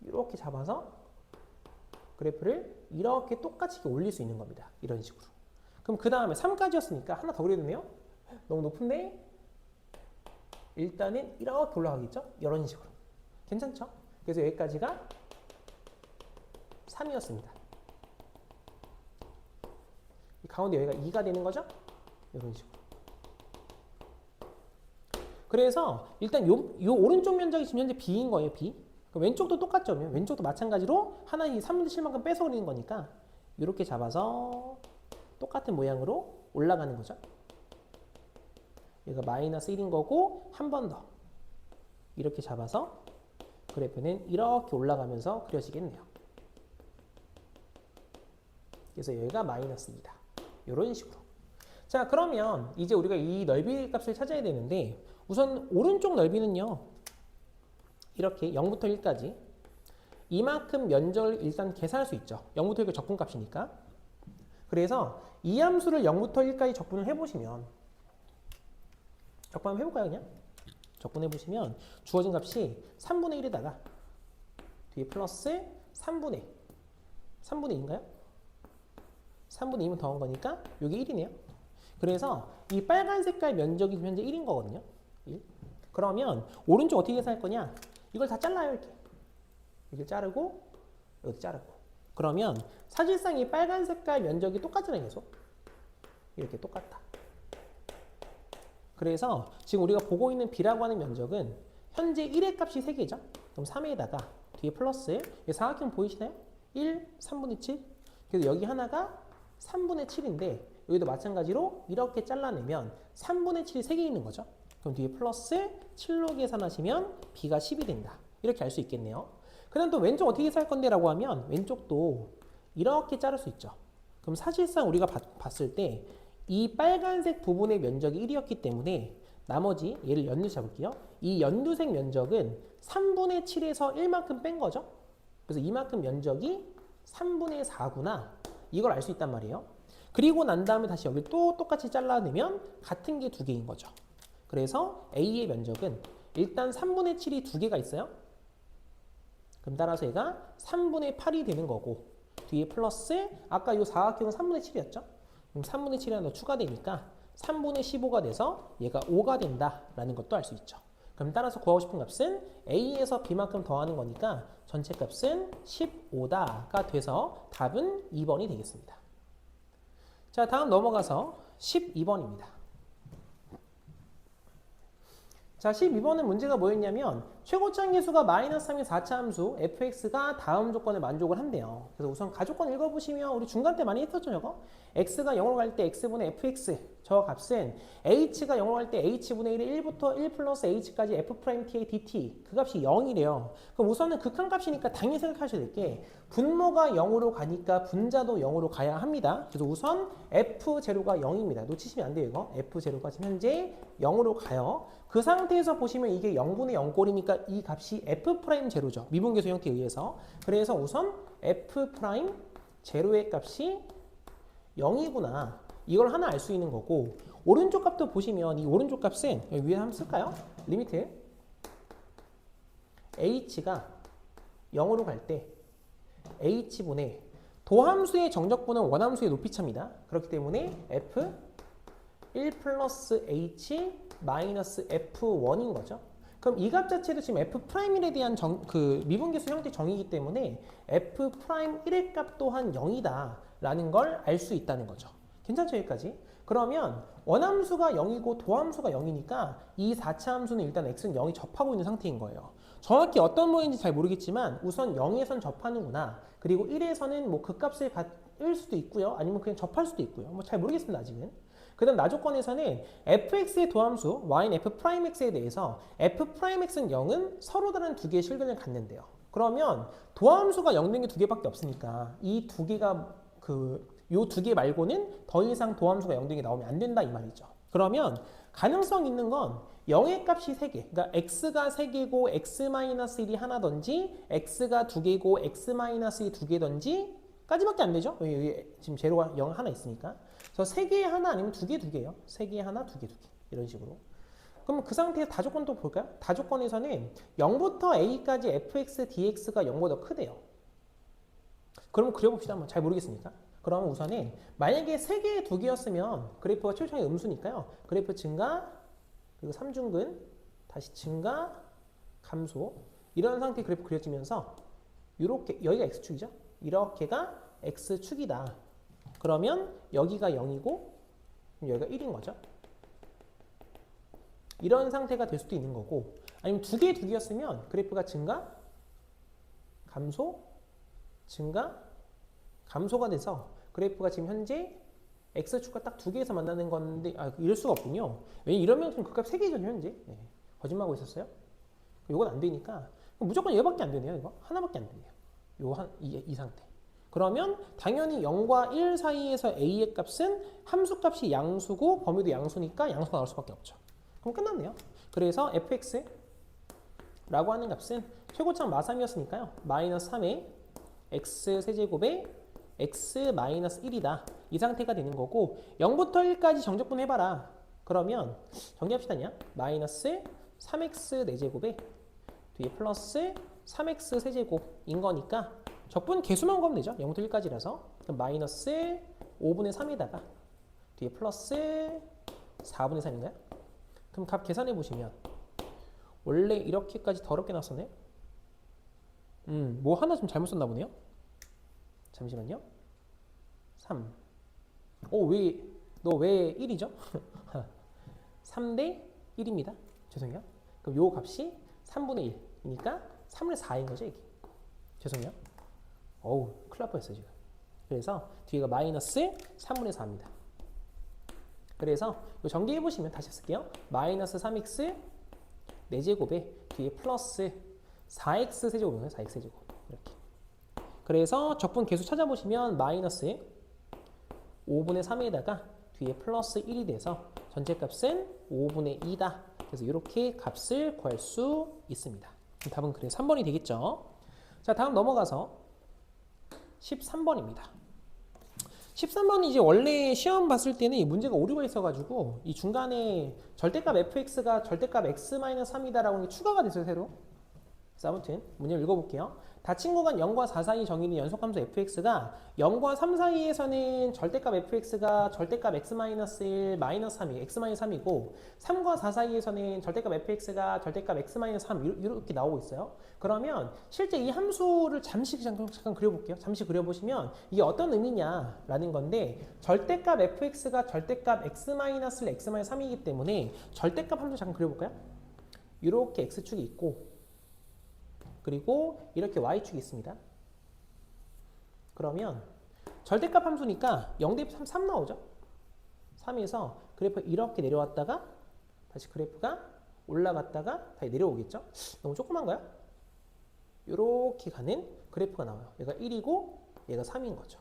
이렇게 잡아서 그래프를 이렇게 똑같이 올릴 수 있는 겁니다. 이런 식으로. 그럼 그 다음에 3까지였으니까 하나 더 그려도 되네요. 너무 높은데 일단은 이렇게 올라가겠죠? 이런 식으로. 괜찮죠? 그래서 여기까지가 3이었습니다. 가운데 여기가 2가 되는 거죠? 이런 식으로. 그래서 일단 요 오른쪽 면적이 지금 현재 B인 거예요. B. 왼쪽도 똑같죠? 왼쪽도 마찬가지로 하나의 3분의 7만큼 뺏어 올리는 거니까 이렇게 잡아서 똑같은 모양으로 올라가는 거죠. 얘가 마이너스 1인 거고 한 번 더 이렇게 잡아서 그래프는 이렇게 올라가면서 그려지겠네요. 그래서 여기가 마이너스입니다. 이런 식으로. 자, 그러면 이제 우리가 이 넓이 값을 찾아야 되는데 우선 오른쪽 넓이는요. 이렇게 0부터 1까지 이만큼 면적을 일단 계산할 수 있죠. 0부터 1가 적분값이니까. 그래서 이 함수를 0부터 1까지 적분을 해보시면 적분 한번 해볼까요? 그냥? 적분해보시면 주어진 값이 3분의 1에다가 뒤에 플러스 3분의 2인가요? 3분의 2면 더한 거니까 이게 1이네요. 그래서 이 빨간 색깔 면적이 현재 1인 거거든요. 1. 그러면 오른쪽 어떻게 계산할 거냐? 이걸 다 잘라요. 이렇게 자르고 여기 자르고. 그러면 사실상 이 빨간 색깔 면적이 똑같잖아요. 계속. 이렇게 똑같다. 그래서 지금 우리가 보고 있는 B라고 하는 면적은 현재 1의 값이 3개죠. 그럼 3에다가 뒤에 플러스 사각형 보이시나요? 1, 3분의 7. 그래서 여기 하나가 3분의 7인데 여기도 마찬가지로 이렇게 잘라내면 3분의 7이 3개 있는 거죠. 그럼 뒤에 플러스 7로 계산하시면 B가 10이 된다. 이렇게 알 수 있겠네요. 그 다음 또 왼쪽 어떻게 계산할 건데 라고 하면 왼쪽도 이렇게 자를 수 있죠. 그럼 사실상 우리가 봤을 때 이 빨간색 부분의 면적이 1이었기 때문에 나머지 얘를 연두 잡을게요. 이 연두색 면적은 3분의 7에서 1만큼 뺀 거죠. 그래서 이만큼 면적이 3분의 4구나. 이걸 알 수 있단 말이에요. 그리고 난 다음에 다시 여기 또 똑같이 잘라내면 같은 게 두 개인 거죠. 그래서 A의 면적은 일단 3분의 7이 두 개가 있어요. 그럼 따라서 얘가 3분의 8이 되는 거고 뒤에 플러스 아까 이 사각형은 3분의 7이었죠. 그럼 3분의 7이 하나 더 추가되니까 3분의 15가 돼서 얘가 5가 된다라는 것도 알 수 있죠. 그럼 따라서 구하고 싶은 값은 A에서 B만큼 더하는 거니까 전체 값은 15다가 돼서 답은 2번이 되겠습니다. 자, 다음 넘어가서 12번입니다. 자, 12번은 문제가 뭐였냐면 최고점 계수가 마이너스 3의 4차 함수 fx가 다음 조건을 만족을 한대요. 그래서 우선 가조건 읽어보시면 우리 중간 때 많이 했었죠, 저거? x가 0으로 갈 때 x분의 fx 저 값은 h가 0으로 갈 때 h분의 1의 1부터 1 플러스 h까지 f'ta dt 그 값이 0이래요. 그럼 우선은 극한값이니까 당연히 생각하셔야 될 게 분모가 0으로 가니까 분자도 0으로 가야 합니다. 그래서 우선 f0가 0입니다. 놓치시면 안 돼요, 이거. f0가 지금 현재 0으로 가요. 그 상태에서 보시면 이게 0분의 0꼴이니까 이 값이 f'0죠. 미분계수 형태에 의해서. 그래서 우선 f'0의 값이 0이구나. 이걸 하나 알 수 있는 거고 오른쪽 값도 보시면 이 오른쪽 값은 여기 위에 한번 쓸까요? 리미트 h가 0으로 갈 때 h분의 도함수의 정적분은 원함수의 높이차입니다. 그렇기 때문에 f 1 플러스 h 마이너스 f1인 거죠. 그럼 이 값 자체도 지금 f'1에 대한 그 미분계수 형태 정의이기 때문에 f'1의 값 또한 0이다 라는 걸 알 수 있다는 거죠. 괜찮죠, 여기까지? 그러면 원함수가 0이고 도함수가 0이니까 이 4차 함수는 일단 x는 0이 접하고 있는 상태인 거예요. 정확히 어떤 모양인지 잘 모르겠지만 우선 0에선 접하는구나. 그리고 1에서는 뭐 그 값을 받을 수도 있고요. 아니면 그냥 접할 수도 있고요. 뭐 잘 모르겠습니다, 아직은. 그 다음 나조건에서는 fx의 도함수 y는 f'x에 대해서 f'x는 0은 서로 다른 두 개의 실근을 갖는데요. 그러면 도함수가 0된 게 두 개밖에 없으니까 이 두 개가 요 두 개 말고는 더 이상 도함수가 0된 게 나오면 안 된다 이 말이죠. 그러면 가능성 있는 건 0의 값이 3개. 그러니까 x가 3개고 x-1이 하나든지 x가 2개고 x-2이 2개든지 까지밖에 안 되죠. 여기 지금 제로가 0 하나 있으니까. 그래서 3개에 하나 아니면 2개 2개예요. 3개에 하나, 2개 2개. 이런 식으로. 그럼 그 상태에서 다조건 또 볼까요? 다조건에서는 0부터 a까지 fx, dx가 0보다 크대요. 그럼 그려봅시다. 한번 잘 모르겠으니까. 그러면 우선은 만약에 3개에 2개였으면 그래프가 최초의 음수니까요. 그래프 증가, 그리고 3중근, 다시 증가, 감소. 이런 상태의 그래프 그려지면서 이렇게 여기가 x축이죠. 이렇게가 x축이다. 그러면 여기가 0이고 여기가 1인 거죠. 이런 상태가 될 수도 있는 거고 아니면 2개 2개였으면 그래프가 증가, 감소, 증가, 감소가 돼서 그래프가 지금 현재 x축과 딱 2개에서 만나는 건데 이럴 수가 없군요. 왜냐면 이러면 지금 극값 3개죠 현재. 네. 거짓말하고 있었어요. 이건 안 되니까 무조건 얘밖에 안 되네요. 이거 하나밖에 안 되네요. 이 상태. 그러면 당연히 0과 1 사이에서 a의 값은 함수값이 양수고 범위도 양수니까 양수가 나올 수밖에 없죠. 그럼 끝났네요. 그래서 fx라고 하는 값은 최고점 마3이었으니까요. 마이너스 3의 x 세제곱에 x 마이너스 1이다. 이 상태가 되는 거고 0부터 1까지 정적분 해봐라. 그러면 정리합시다. 마이너스 3x 4제곱에 뒤에 플러스 3x 세제곱인 거니까 적분 개수만 구하면 되죠. 0부터 1까지라서 그럼 마이너스 5분의 3에다가 뒤에 플러스 4분의 3인가요? 그럼 값 계산해 보시면 원래 이렇게까지 더럽게 나왔었네. 뭐 하나 좀 잘못 썼나 보네요. 잠시만요. 3. 너 왜 1이죠? 3대 1입니다. 죄송해요. 그럼 요 값이 3분의 1이니까 3분의 4인 거죠, 이게. 죄송해요. 큰일 날 뻔했어요, 지금. 그래서 뒤에가 마이너스 3분의 4입니다. 그래서 정리해 보시면 다시 쓸게요. 마이너스 3x 4제곱에 뒤에 플러스 4x 세제곱이에요. 4x 세제곱. 이렇게. 그래서 적분 계수 찾아보시면 마이너스 5분의 3에다가 뒤에 플러스 1이 돼서 전체 값은 5분의 2다. 그래서 이렇게 값을 구할 수 있습니다. 답은 그래 3번이 되겠죠. 자, 다음 넘어가서 13번입니다. 13번은 이제 원래 시험 봤을 때는 이 문제가 오류가 있어가지고 이 중간에 절대값 fx가 절대값 x-3이다라고 하는 게 추가가 됐어요, 새로. 그래서 아무튼 문제를 읽어볼게요. 닫힌 구간 0과 4 사이 정의된 연속함수 fx가 0과 3 사이에서는 절대값 fx가 절대값 x-1 마이너스 3이 x-3이고 3과 4 사이에서는 절대값 fx가 절대값 x-3 이렇게 나오고 있어요. 그러면 실제 이 함수를 잠깐 그려볼게요. 잠시 그려보시면 이게 어떤 의미냐라는 건데 절대값 fx가 절대값 x-1 x-3이기 때문에 절대값 함수 잠깐 그려볼까요? 이렇게 x축이 있고 그리고 이렇게 y축이 있습니다. 그러면 절대값 함수니까 0 대입 3 나오죠? 3에서 그래프가 이렇게 내려왔다가 다시 그래프가 올라갔다가 다시 내려오겠죠? 너무 조그만가요? 이렇게 가는 그래프가 나와요. 얘가 1이고 얘가 3인 거죠.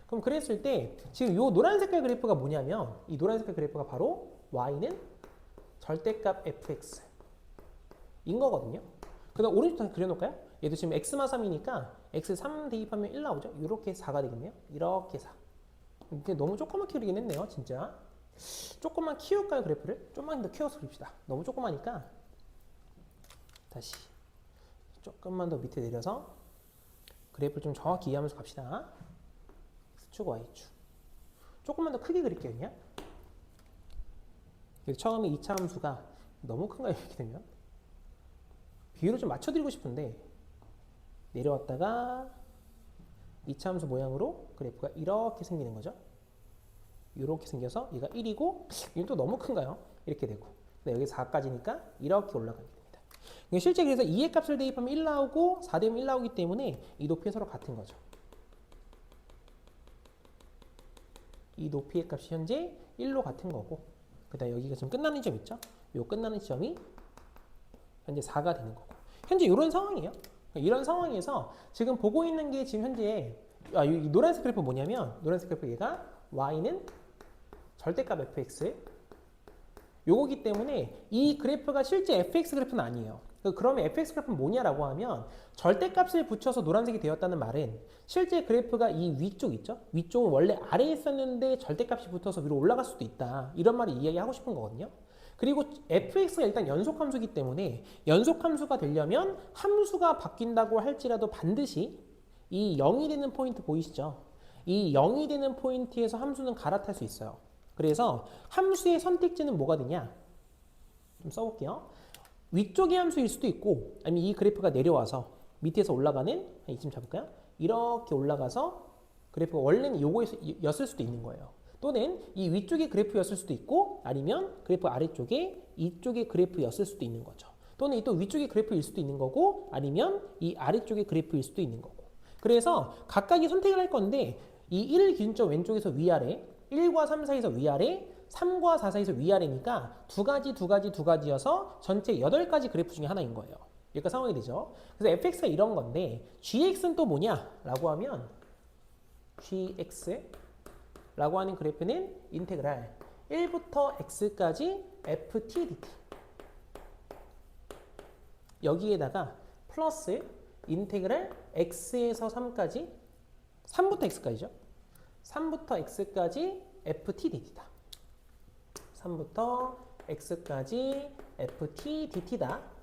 그럼 그랬을 때 지금 이 노란 색깔 그래프가 뭐냐면 이 노란 색깔 그래프가 바로 y는 절대값 fx인 거거든요. 그 다음 오른쪽 그려놓을까요? 얘도 지금 x만 3이니까 x 3 대입하면 1 나오죠? 이렇게 4가 되겠네요. 이렇게 4. 이게 너무 조그맣게 그리긴 했네요. 진짜. 조금만 키울까요? 그래프를? 좀만 더 키워서 그립시다. 너무 조그마니까 다시 조금만 더 밑에 내려서 그래프를 좀 정확히 이해하면서 갑시다. x축, y축. 조금만 더 크게 그릴게요. 그냥. 처음에 2차 함수가 너무 큰가요? 이렇게 되면? 비율을 좀 맞춰드리고 싶은데 내려왔다가 2차 함수 모양으로 그래프가 이렇게 생기는 거죠. 이렇게 생겨서 얘가 1이고 이건 또 너무 큰가요? 이렇게 되고 여기 4까지니까 이렇게 올라가게 됩니다. 실제 그래서 2의 값을 대입하면 1 나오고 4 대입하면 1 나오기 때문에 이 높이가 서로 같은 거죠. 이 높이의 값이 현재 1로 같은 거고 그 다음에 여기가 지금 끝나는 점 있죠? 이 끝나는 지점이 현재 4가 되는 거고 현재 이런 상황이에요. 이런 상황에서 지금 보고 있는 게 지금 현재 이 노란색 그래프 뭐냐면 노란색 그래프 얘가 y는 절대값 fx 요거기 때문에 이 그래프가 실제 fx 그래프는 아니에요. 그러면 fx 그래프는 뭐냐라고 하면 절대값을 붙여서 노란색이 되었다는 말은 실제 그래프가 이 위쪽 있죠? 위쪽은 원래 아래에 있었는데 절대값이 붙어서 위로 올라갈 수도 있다. 이런 말을 이야기하고 싶은 거거든요. 그리고 fx가 일단 연속함수이기 때문에 연속함수가 되려면 함수가 바뀐다고 할지라도 반드시 이 0이 되는 포인트 보이시죠? 이 0이 되는 포인트에서 함수는 갈아탈 수 있어요. 그래서 함수의 선택지는 뭐가 되냐? 좀 써볼게요. 위쪽의 함수일 수도 있고 아니면 이 그래프가 내려와서 밑에서 올라가는 이쯤 잡을까요? 이렇게 올라가서 그래프가 원래는 요거였을 수도 있는 거예요. 또는 이 위쪽의 그래프였을 수도 있고 아니면 그래프 아래쪽에 이쪽의 그래프였을 수도 있는 거죠. 또는 또 위쪽의 그래프일 수도 있는 거고 아니면 이 아래쪽의 그래프일 수도 있는 거고. 그래서 각각이 선택을 할 건데 이 1을 기준점 왼쪽에서 위아래 1과 3 사이에서 위아래 3과 4 사이에서 위아래니까 두 가지여서 전체 8가지 그래프 중에 하나인 거예요. 여기가 상황이 되죠. 그래서 fx가 이런 건데 gx는 또 뭐냐라고 하면 gx 라고 하는 그래프는 인테그랄 1부터 x까지 ft dt 여기에다가 플러스 인테그랄 x에서 3까지 3부터 x까지죠. 3부터 x까지 ft dt다. 3부터 x까지 ft dt다.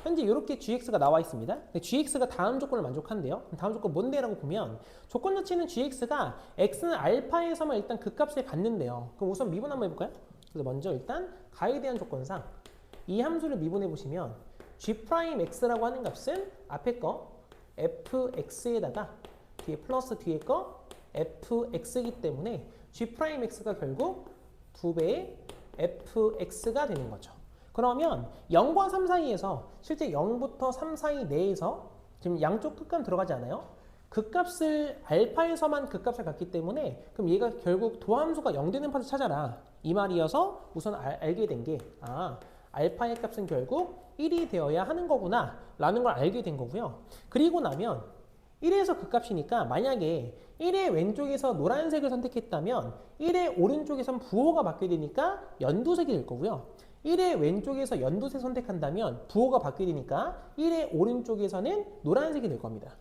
현재 이렇게 gx가 나와 있습니다. 근데 gx가 다음 조건을 만족한대요. 다음 조건 뭔데라고 보면 조건 자체는 gx가 x는 알파에서만 일단 그 값을 갖는데요. 그럼 우선 미분 한번 해볼까요? 그래서 먼저 일단 가에 대한 조건상 이 함수를 미분해 보시면 g'x라고 하는 값은 앞에 거 fx에다가 뒤에 플러스 뒤에 거 fx이기 때문에 g'x가 결국 2배의 fx가 되는 거죠. 그러면 0과 3 사이에서 실제 0부터 3 사이 내에서 지금 양쪽 끝간 들어가지 않아요? 그 값을 알파에서만 그 값을 갖기 때문에 그럼 얘가 결국 도함수가 0 되는 파트 찾아라 이 말이어서 우선 알게 된 게 알파의 값은 결국 1이 되어야 하는 거구나 라는 걸 알게 된 거고요. 그리고 나면 1에서 극값이니까 만약에 1의 왼쪽에서 노란색을 선택했다면 1의 오른쪽에선 부호가 바뀌게 되니까 연두색이 될 거고요. 1의 왼쪽에서 연두색 선택한다면 부호가 바뀌게 되니까 1의 오른쪽에서는 노란색이 될 겁니다.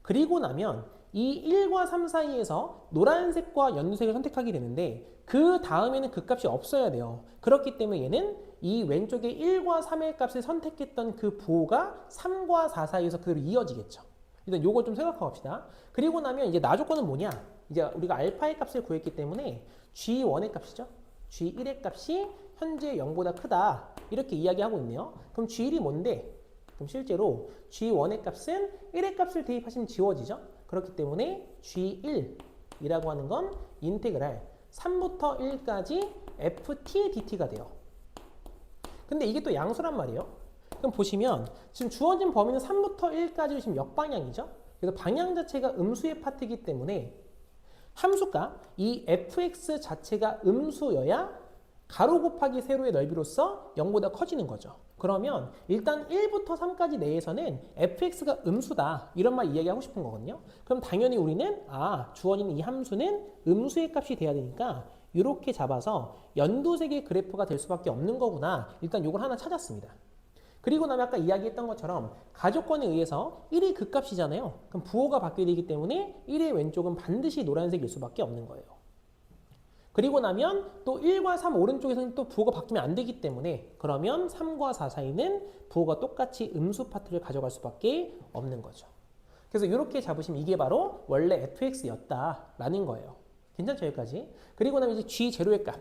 그리고 나면 이 1과 3 사이에서 노란색과 연두색을 선택하게 되는데 그 다음에는 그 값이 없어야 돼요. 그렇기 때문에 얘는 이 왼쪽에 1과 3의 값을 선택했던 그 부호가 3과 4 사이에서 그대로 이어지겠죠. 일단 요걸 좀 생각하고 합시다. 그리고 나면 이제 나조건은 뭐냐? 이제 우리가 알파의 값을 구했기 때문에 G1의 값이죠. G1의 값이 현재 0보다 크다. 이렇게 이야기하고 있네요. 그럼 G1이 뭔데? 그럼 실제로 G1의 값은 1의 값을 대입하시면 지워지죠. 그렇기 때문에 G1이라고 하는 건 인테그랄 3부터 1까지 ft dt가 돼요. 근데 이게 또 양수란 말이에요. 그럼 보시면 지금 주어진 범위는 3부터 1까지 지금 역방향이죠. 그래서 방향 자체가 음수의 파트이기 때문에 함수가 이 fx 자체가 음수여야 가로 곱하기 세로의 넓이로서 0보다 커지는 거죠. 그러면 일단 1부터 3까지 내에서는 fx가 음수다 이런 말 이야기하고 싶은 거거든요. 그럼 당연히 우리는 주어진 이 함수는 음수의 값이 돼야 되니까 이렇게 잡아서 연두색의 그래프가 될 수밖에 없는 거구나. 일단 이걸 하나 찾았습니다. 그리고 나면 아까 이야기했던 것처럼 가조건에 의해서 1이 극값이잖아요. 그럼 부호가 바뀌게 되기 때문에 1의 왼쪽은 반드시 노란색일 수밖에 없는 거예요. 그리고 나면 또 1과 3 오른쪽에서는 또 부호가 바뀌면 안 되기 때문에 그러면 3과 4 사이는 부호가 똑같이 음수 파트를 가져갈 수밖에 없는 거죠. 그래서 이렇게 잡으시면 이게 바로 원래 fx였다라는 거예요. 괜찮죠? 여기까지. 그리고 나면 이제 g0의 값.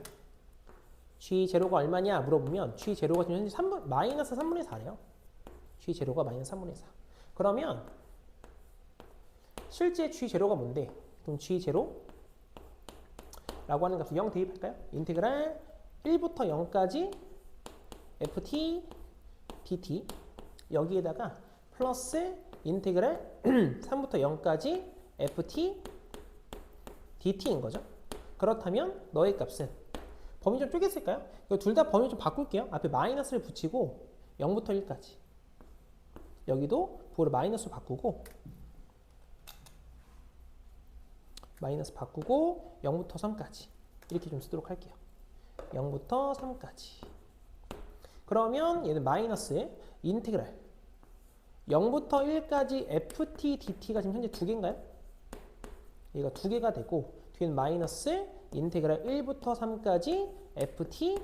G0가 얼마냐 물어보면 G0가 지금 현재 마이너스 3분의 4래요. G0가 마이너스 3분의 4. 그러면 실제 G0가 뭔데? 그럼 G0 라고 하는 값을 0 대입할까요? 인테그랄 1부터 0까지 ft dt 여기에다가 플러스 인테그랄 3부터 0까지 ft dt인 거죠. 그렇다면 너의 값은 범위 좀 쪼갰을까요? 둘 다 범위 좀 바꿀게요. 앞에 마이너스를 붙이고 0부터 1까지. 여기도 부호를 마이너스로 바꾸고 마이너스 바꾸고 0부터 3까지. 이렇게 좀 쓰도록 할게요. 0부터 3까지. 그러면 얘는 마이너스 인테그랄 0부터 1까지 ft dt가 지금 현재 두 개인가요? 얘가 두 개가 되고 뒤에는 마이너스 인테그랄 1부터 3까지 ft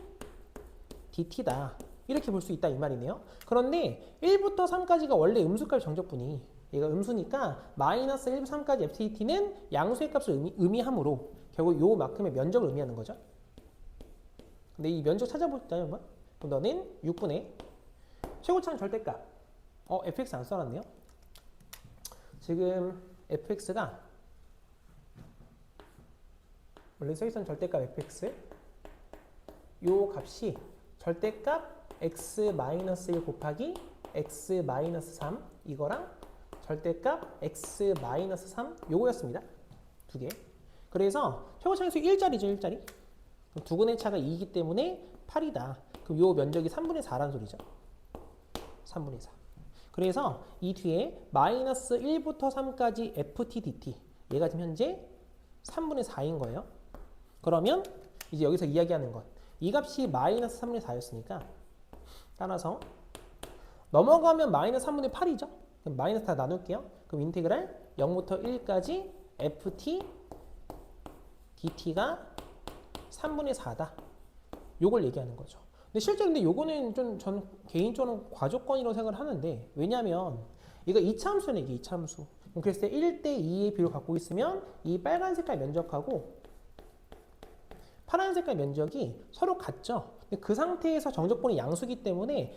dt다. 이렇게 볼 수 있다 이 말이네요. 그런데 1부터 3까지가 원래 음수값 정적분이 얘가 음수니까 마이너스 1부터 3까지 ft dt는 양수의 값을 의미하므로 결국 요만큼의 면적을 의미하는 거죠. 근데 이 면적 찾아볼까요 한번? 그럼 너는 6분의 최고차는 절대값 fx 안 써놨네요. 지금 fx가 원래 써있던 절대값 fx 요 값이 절대값 x-1 곱하기 x-3 이거랑 절대값 x-3 요거였습니다. 두 개. 그래서 최고차항수 1짜리죠. 1짜리. 그럼 두근의 차가 2이기 때문에 8이다. 그럼 요 면적이 3분의 4란 소리죠. 3분의 4. 그래서 이 뒤에 마이너스 1부터 3까지 ft dt 얘가 지금 현재 3분의 4인 거예요. 그러면 이제 여기서 이야기하는 건 이 값이 마이너스 3분의 4였으니까 따라서 넘어가면 마이너스 3분의 8이죠. 그럼 마이너스 다 나눌게요. 그럼 인테그랄 0부터 1까지 ft dt가 3분의 4다. 요걸 얘기하는 거죠. 근데 실제로 근데 요거는 좀 전 개인적으로 과조건이라고 생각을 하는데 왜냐면 이거 2차 함수네 이게 2차 함수. 그랬을 때 1대 2의 비율을 갖고 있으면 이 빨간 색깔 면적하고 파란 색깔 면적이 서로 같죠. 근데 그 상태에서 정적분이 양수기 때문에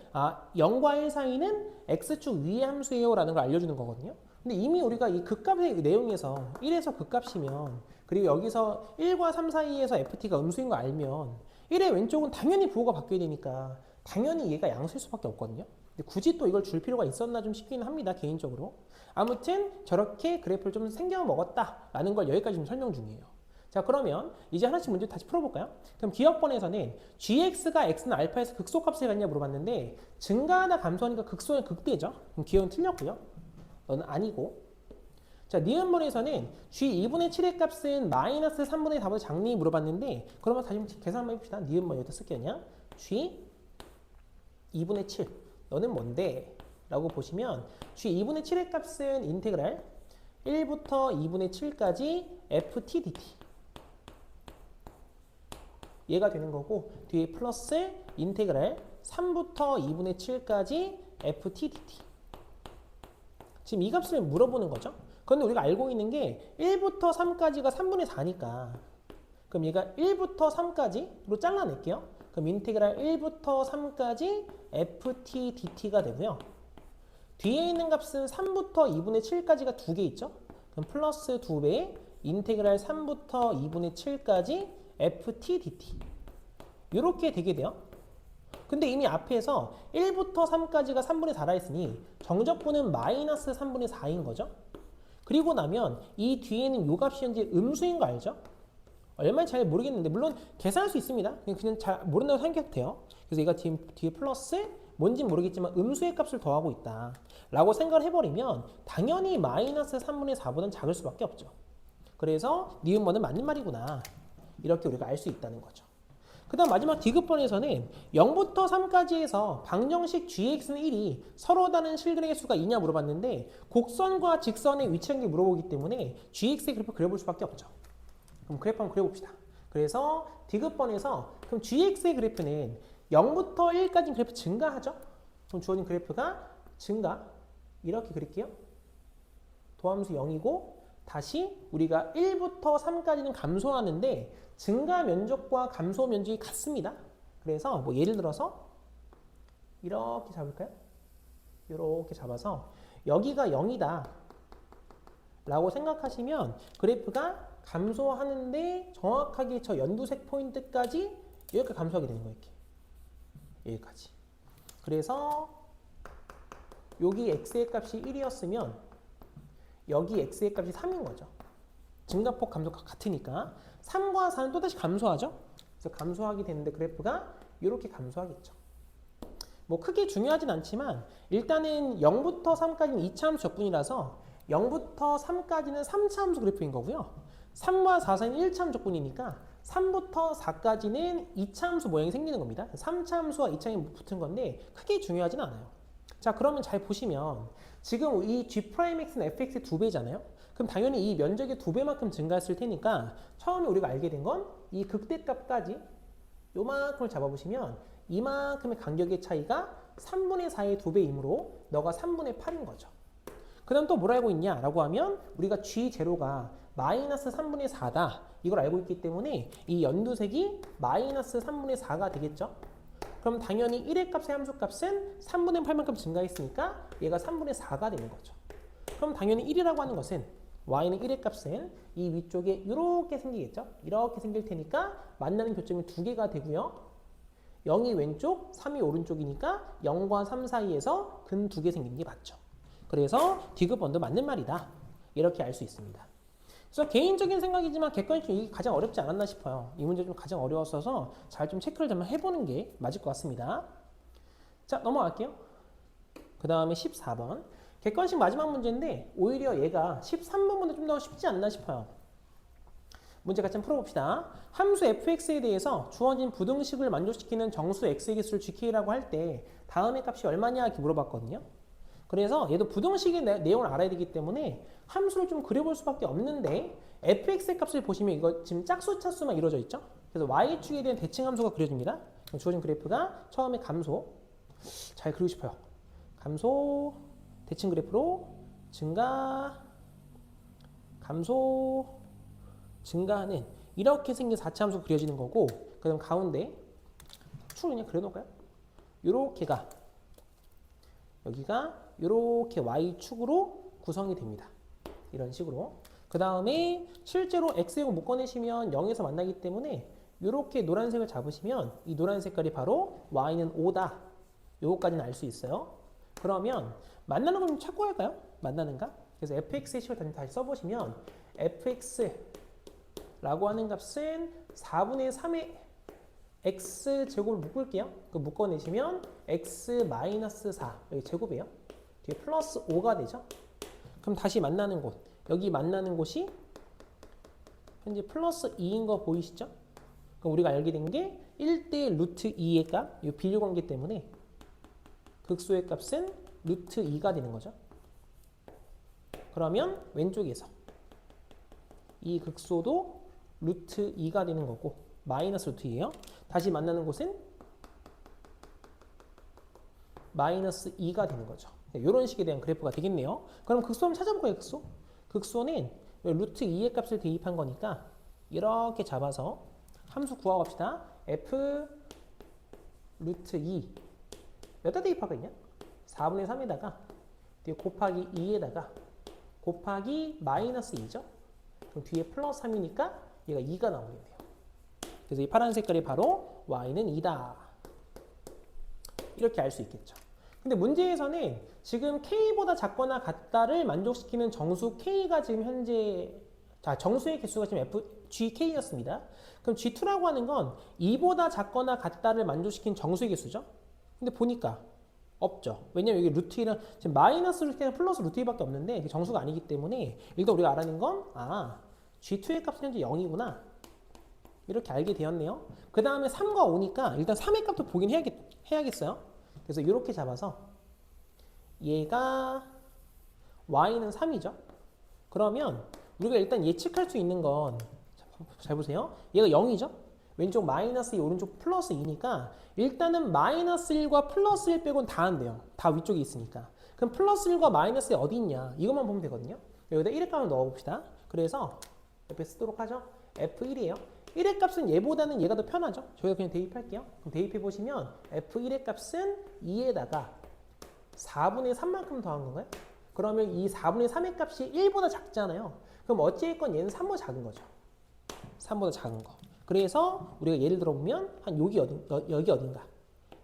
0과 1 사이는 x축 위의 함수예요 라는 걸 알려주는 거거든요. 근데 이미 우리가 이 극값의 내용에서 1에서 극값이면 그리고 여기서 1과 3 사이에서 ft가 음수인 거 알면 1의 왼쪽은 당연히 부호가 바뀌어야 되니까 당연히 얘가 양수일 수밖에 없거든요. 근데 굳이 또 이걸 줄 필요가 있었나 좀 싶기는 합니다. 개인적으로. 아무튼 저렇게 그래프를 좀 생겨 먹었다라는 걸 여기까지 좀 설명 중이에요. 자 그러면 이제 하나씩 문제 다시 풀어볼까요? 그럼 기억번에서는 gx가 x는 알파에서 극소값을 갖냐 물어봤는데 증가하다 감소하니까 극소는 극대죠. 그럼 기억은 틀렸고요. 너는 아니고. 자, 니은번에서는 G2분의 7의 값은 마이너스 3분의 4보다 작니 물어봤는데 그러면 다시 계산 한번 해봅시다. 니은번 여기다 쓸게요. 그냥 G2분의 7 너는 뭔데? 라고 보시면 G2분의 7의 값은 인테그랄 1부터 2분의 7까지 ft dt 얘가 되는 거고 뒤에 플러스 인테그랄 3부터 2분의 7까지 ft dt 지금 이 값을 물어보는 거죠. 그런데 우리가 알고 있는 게 1부터 3까지가 3분의 4니까 그럼 얘가 1부터 3까지로 잘라낼게요. 그럼 인테그랄 1부터 3까지 ft dt가 되고요. 뒤에 있는 값은 3부터 2분의 7까지가 2개 있죠. 그럼 플러스 2배 인테그랄 3부터 2분의 7까지 ft dt 이렇게 되게 돼요. 근데 이미 앞에서 1부터 3까지가 3분의 4라 했으니 정적분은 마이너스 3분의 4인 거죠. 그리고 나면 이 뒤에는 요 값이 현재 음수인 거 알죠? 얼마인지 잘 모르겠는데 물론 계산할 수 있습니다. 그냥 잘 모른다고 생각해도 돼요. 그래서 얘가 뒤에 플러스 뭔진 모르겠지만 음수의 값을 더하고 있다 라고 생각을 해버리면 당연히 마이너스 3분의 4보다는 작을 수밖에 없죠. 그래서 니은번은 맞는 말이구나 이렇게 우리가 알 수 있다는 거죠. 그 다음 마지막 디귿번에서는 0부터 3까지에서 방정식 gx는 1이 서로 다른 실근의 수가 2냐 물어봤는데 곡선과 직선의 위치한 게 물어보기 때문에 gx의 그래프 그려볼 수밖에 없죠. 그럼 그래프 한번 그려봅시다. 그래서 디귿번에서 그럼 gx의 그래프는 0부터 1까지 그래프 증가하죠? 그럼 주어진 그래프가 증가 이렇게 그릴게요. 도함수 0이고 다시 우리가 1부터 3까지는 감소하는데 증가 면적과 감소 면적이 같습니다. 그래서 뭐 예를 들어서 이렇게 잡을까요? 이렇게 잡아서 여기가 0이다 라고 생각하시면 그래프가 감소하는데 정확하게 저 연두색 포인트까지 이렇게 감소하게 되는 거예요. 이렇게. 여기까지. 그래서 여기 x의 값이 1이었으면 여기 x의 값이 3인 거죠. 증가폭 감소가 같으니까 3과 4는 또다시 감소하죠. 그래서 감소하게 되는데 그래프가 이렇게 감소하겠죠. 뭐 크게 중요하진 않지만 일단은 0부터 3까지는 2차 함수 적분이라서 0부터 3까지는 3차 함수 그래프인 거고요. 3과 4 사이는 1차 함수 적분이니까 3부터 4까지는 2차 함수 모양이 생기는 겁니다. 3차 함수와 2차 함수 붙은 건데 크게 중요하진 않아요. 자, 그러면 잘 보시면 지금 이 G'X는 fx의 2배잖아요. 그럼 당연히 이 면적의 2배만큼 증가했을 테니까 처음에 우리가 알게 된 건 이 극대값까지 요만큼을 잡아보시면 이만큼의 간격의 차이가 3분의 4의 2배이므로 너가 3분의 8인 거죠. 그 다음 또 뭘 알고 있냐라고 하면 우리가 G0가 마이너스 3분의 4다 이걸 알고 있기 때문에 이 연두색이 마이너스 3분의 4가 되겠죠. 그럼 당연히 1의 값의 함수값은 3분의 8만큼 증가했으니까 얘가 3분의 4가 되는 거죠. 그럼 당연히 1이라고 하는 것은 y는 1의 값은 이 위쪽에 이렇게 생기겠죠. 이렇게 생길 테니까 만나는 교점이 2개가 되고요. 0이 왼쪽, 3이 오른쪽이니까 0과 3 사이에서 근 2개 생기는 게 맞죠. 그래서 디귿번도 맞는 말이다. 이렇게 알 수 있습니다. 그래서 개인적인 생각이지만 객관식으로 이게 가장 어렵지 않았나 싶어요. 이 문제 좀 가장 어려웠어서 잘 좀 체크를 좀 해보는 게 맞을 것 같습니다. 자, 넘어갈게요. 그 다음에 14번. 객관식 마지막 문제인데 오히려 얘가 13번보다 좀 더 쉽지 않나 싶어요. 문제 같이 한번 풀어봅시다. 함수 fx에 대해서 주어진 부등식을 만족시키는 정수 x의 개수를 gk라고 할 때 다음의 값이 얼마냐 이렇게 물어봤거든요. 그래서 얘도 부등식의 내용을 알아야 되기 때문에 함수를 좀 그려볼 수밖에 없는데 fx의 값을 보시면 이거 지금 짝수 차수만 이루어져 있죠. 그래서 y축에 대한 대칭 함수가 그려집니다. 주어진 그래프가 처음에 감소 잘 그리고 싶어요. 감소 대칭 그래프로 증가 감소 증가하는 이렇게 생긴 4차 함수가 그려지는 거고 그다음 가운데 축을 그냥 그려놓을까요? 요렇게가 여기가 이렇게 y축으로 구성이 됩니다. 이런 식으로. 그 다음에 실제로 x축을 묶어내시면 0에서 만나기 때문에 이렇게 노란색을 잡으시면 이 노란 색깔이 바로 y는 5다. 요거까지는 알 수 있어요. 그러면 만나는 걸 좀 찾고 할까요? 만나는가? 그래서 fx의 식을 다시 써보시면 fx라고 하는 값은 4분의 3의 x제곱을 묶을게요. 그 묶어내시면 x-4 여기 제곱이에요. 뒤에 플러스 5가 되죠. 그럼 다시 만나는 곳 여기 만나는 곳이 현재 플러스 2인 거 보이시죠? 그럼 우리가 알게 된 게 1대 루트 2의 값, 이 비례 관계 때문에 극소의 값은 루트 2가 되는 거죠. 그러면 왼쪽에서 이 극소도 루트 2가 되는 거고 마이너스 루트 2예요. 다시 만나는 곳은 마이너스 2가 되는 거죠. 이런 식에 대한 그래프가 되겠네요. 그럼 극소 한번 찾아볼까요? 극소? 극소는 루트 2의 값을 대입한 거니까 이렇게 잡아서 함수 구하고 갑시다. f 루트 2 몇다 대입하거든요? 4분의 3에다가 곱하기 2에다가 곱하기 마이너스 2죠? 그럼 뒤에 플러스 3이니까 얘가 2가 나오겠네요. 그래서 이 파란 색깔이 바로 y는 2다. 이렇게 알 수 있겠죠. 근데 문제에서는 지금 k보다 작거나 같다를 만족시키는 정수 k가 지금 현재 정수의 개수가 지금 gk였습니다. 그럼 g2라고 하는 건 2보다 작거나 같다를 만족시킨 정수의 개수죠. 근데 보니까 없죠. 왜냐면 여기 루트 2랑 지금 마이너스 루트 2랑 플러스 루트 2밖에 없는데 정수가 아니기 때문에 일단 우리가 알아낸 건 g2의 값은 현재 0이구나. 이렇게 알게 되었네요. 그 다음에 3과 5니까 일단 3의 값도 보긴 해야겠어요. 그래서 이렇게 잡아서 얘가 y는 3이죠. 그러면 우리가 일단 예측할 수 있는 건 잘 보세요. 얘가 0이죠. 왼쪽 마이너스 2, 오른쪽 플러스 2니까 일단은 마이너스 1과 플러스 1 빼고는 다 안 돼요. 다 위쪽에 있으니까. 그럼 플러스 1과 마이너스 1 어디 있냐? 이것만 보면 되거든요. 여기다 1의 값을 넣어봅시다. 그래서 옆에 쓰도록 하죠. F1이에요. 1의 값은 얘보다는 얘가 더 편하죠. 저희가 그냥 대입할게요. 그럼 대입해보시면 F1의 값은 2에다가 4분의 3만큼 더한 건가요? 그러면 이 4분의 3의 값이 1보다 작잖아요. 그럼 어찌됐건 얘는 3보다 작은 거죠. 3보다 작은 거. 그래서 우리가 예를 들어보면 한 여기 어딘가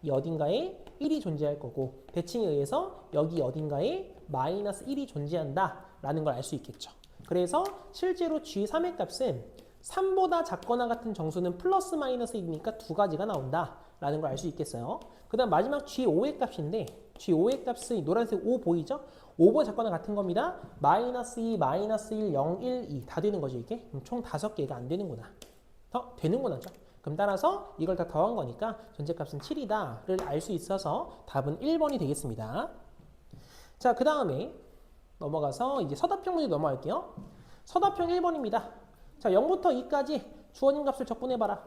이 어딘가에 1이 존재할 거고 대칭에 의해서 여기 어딘가에 마이너스 1이 존재한다 라는 걸 알 수 있겠죠. 그래서 실제로 G3의 값은 3보다 작거나 같은 정수는 플러스 마이너스 1이니까 두 가지가 나온다 라는 걸 알 수 있겠어요. 그 다음 마지막 G5의 값인데 G5의 값은 노란색 5 보이죠? 5보다 작거나 같은 겁니다. 마이너스 2, 마이너스 1, 0, 1, 2 다 되는 거죠 이게? 그럼 총 5개가 안 되는구나. 되는구나죠. 그럼 따라서 이걸 다 더한 거니까 전체 값은 7이다를 알 수 있어서 답은 1번이 되겠습니다. 자, 그 다음에 넘어가서 이제 서답형 문제 넘어갈게요. 서답형 1번입니다. 자, 0부터 2까지 주어진 값을 적분해봐라.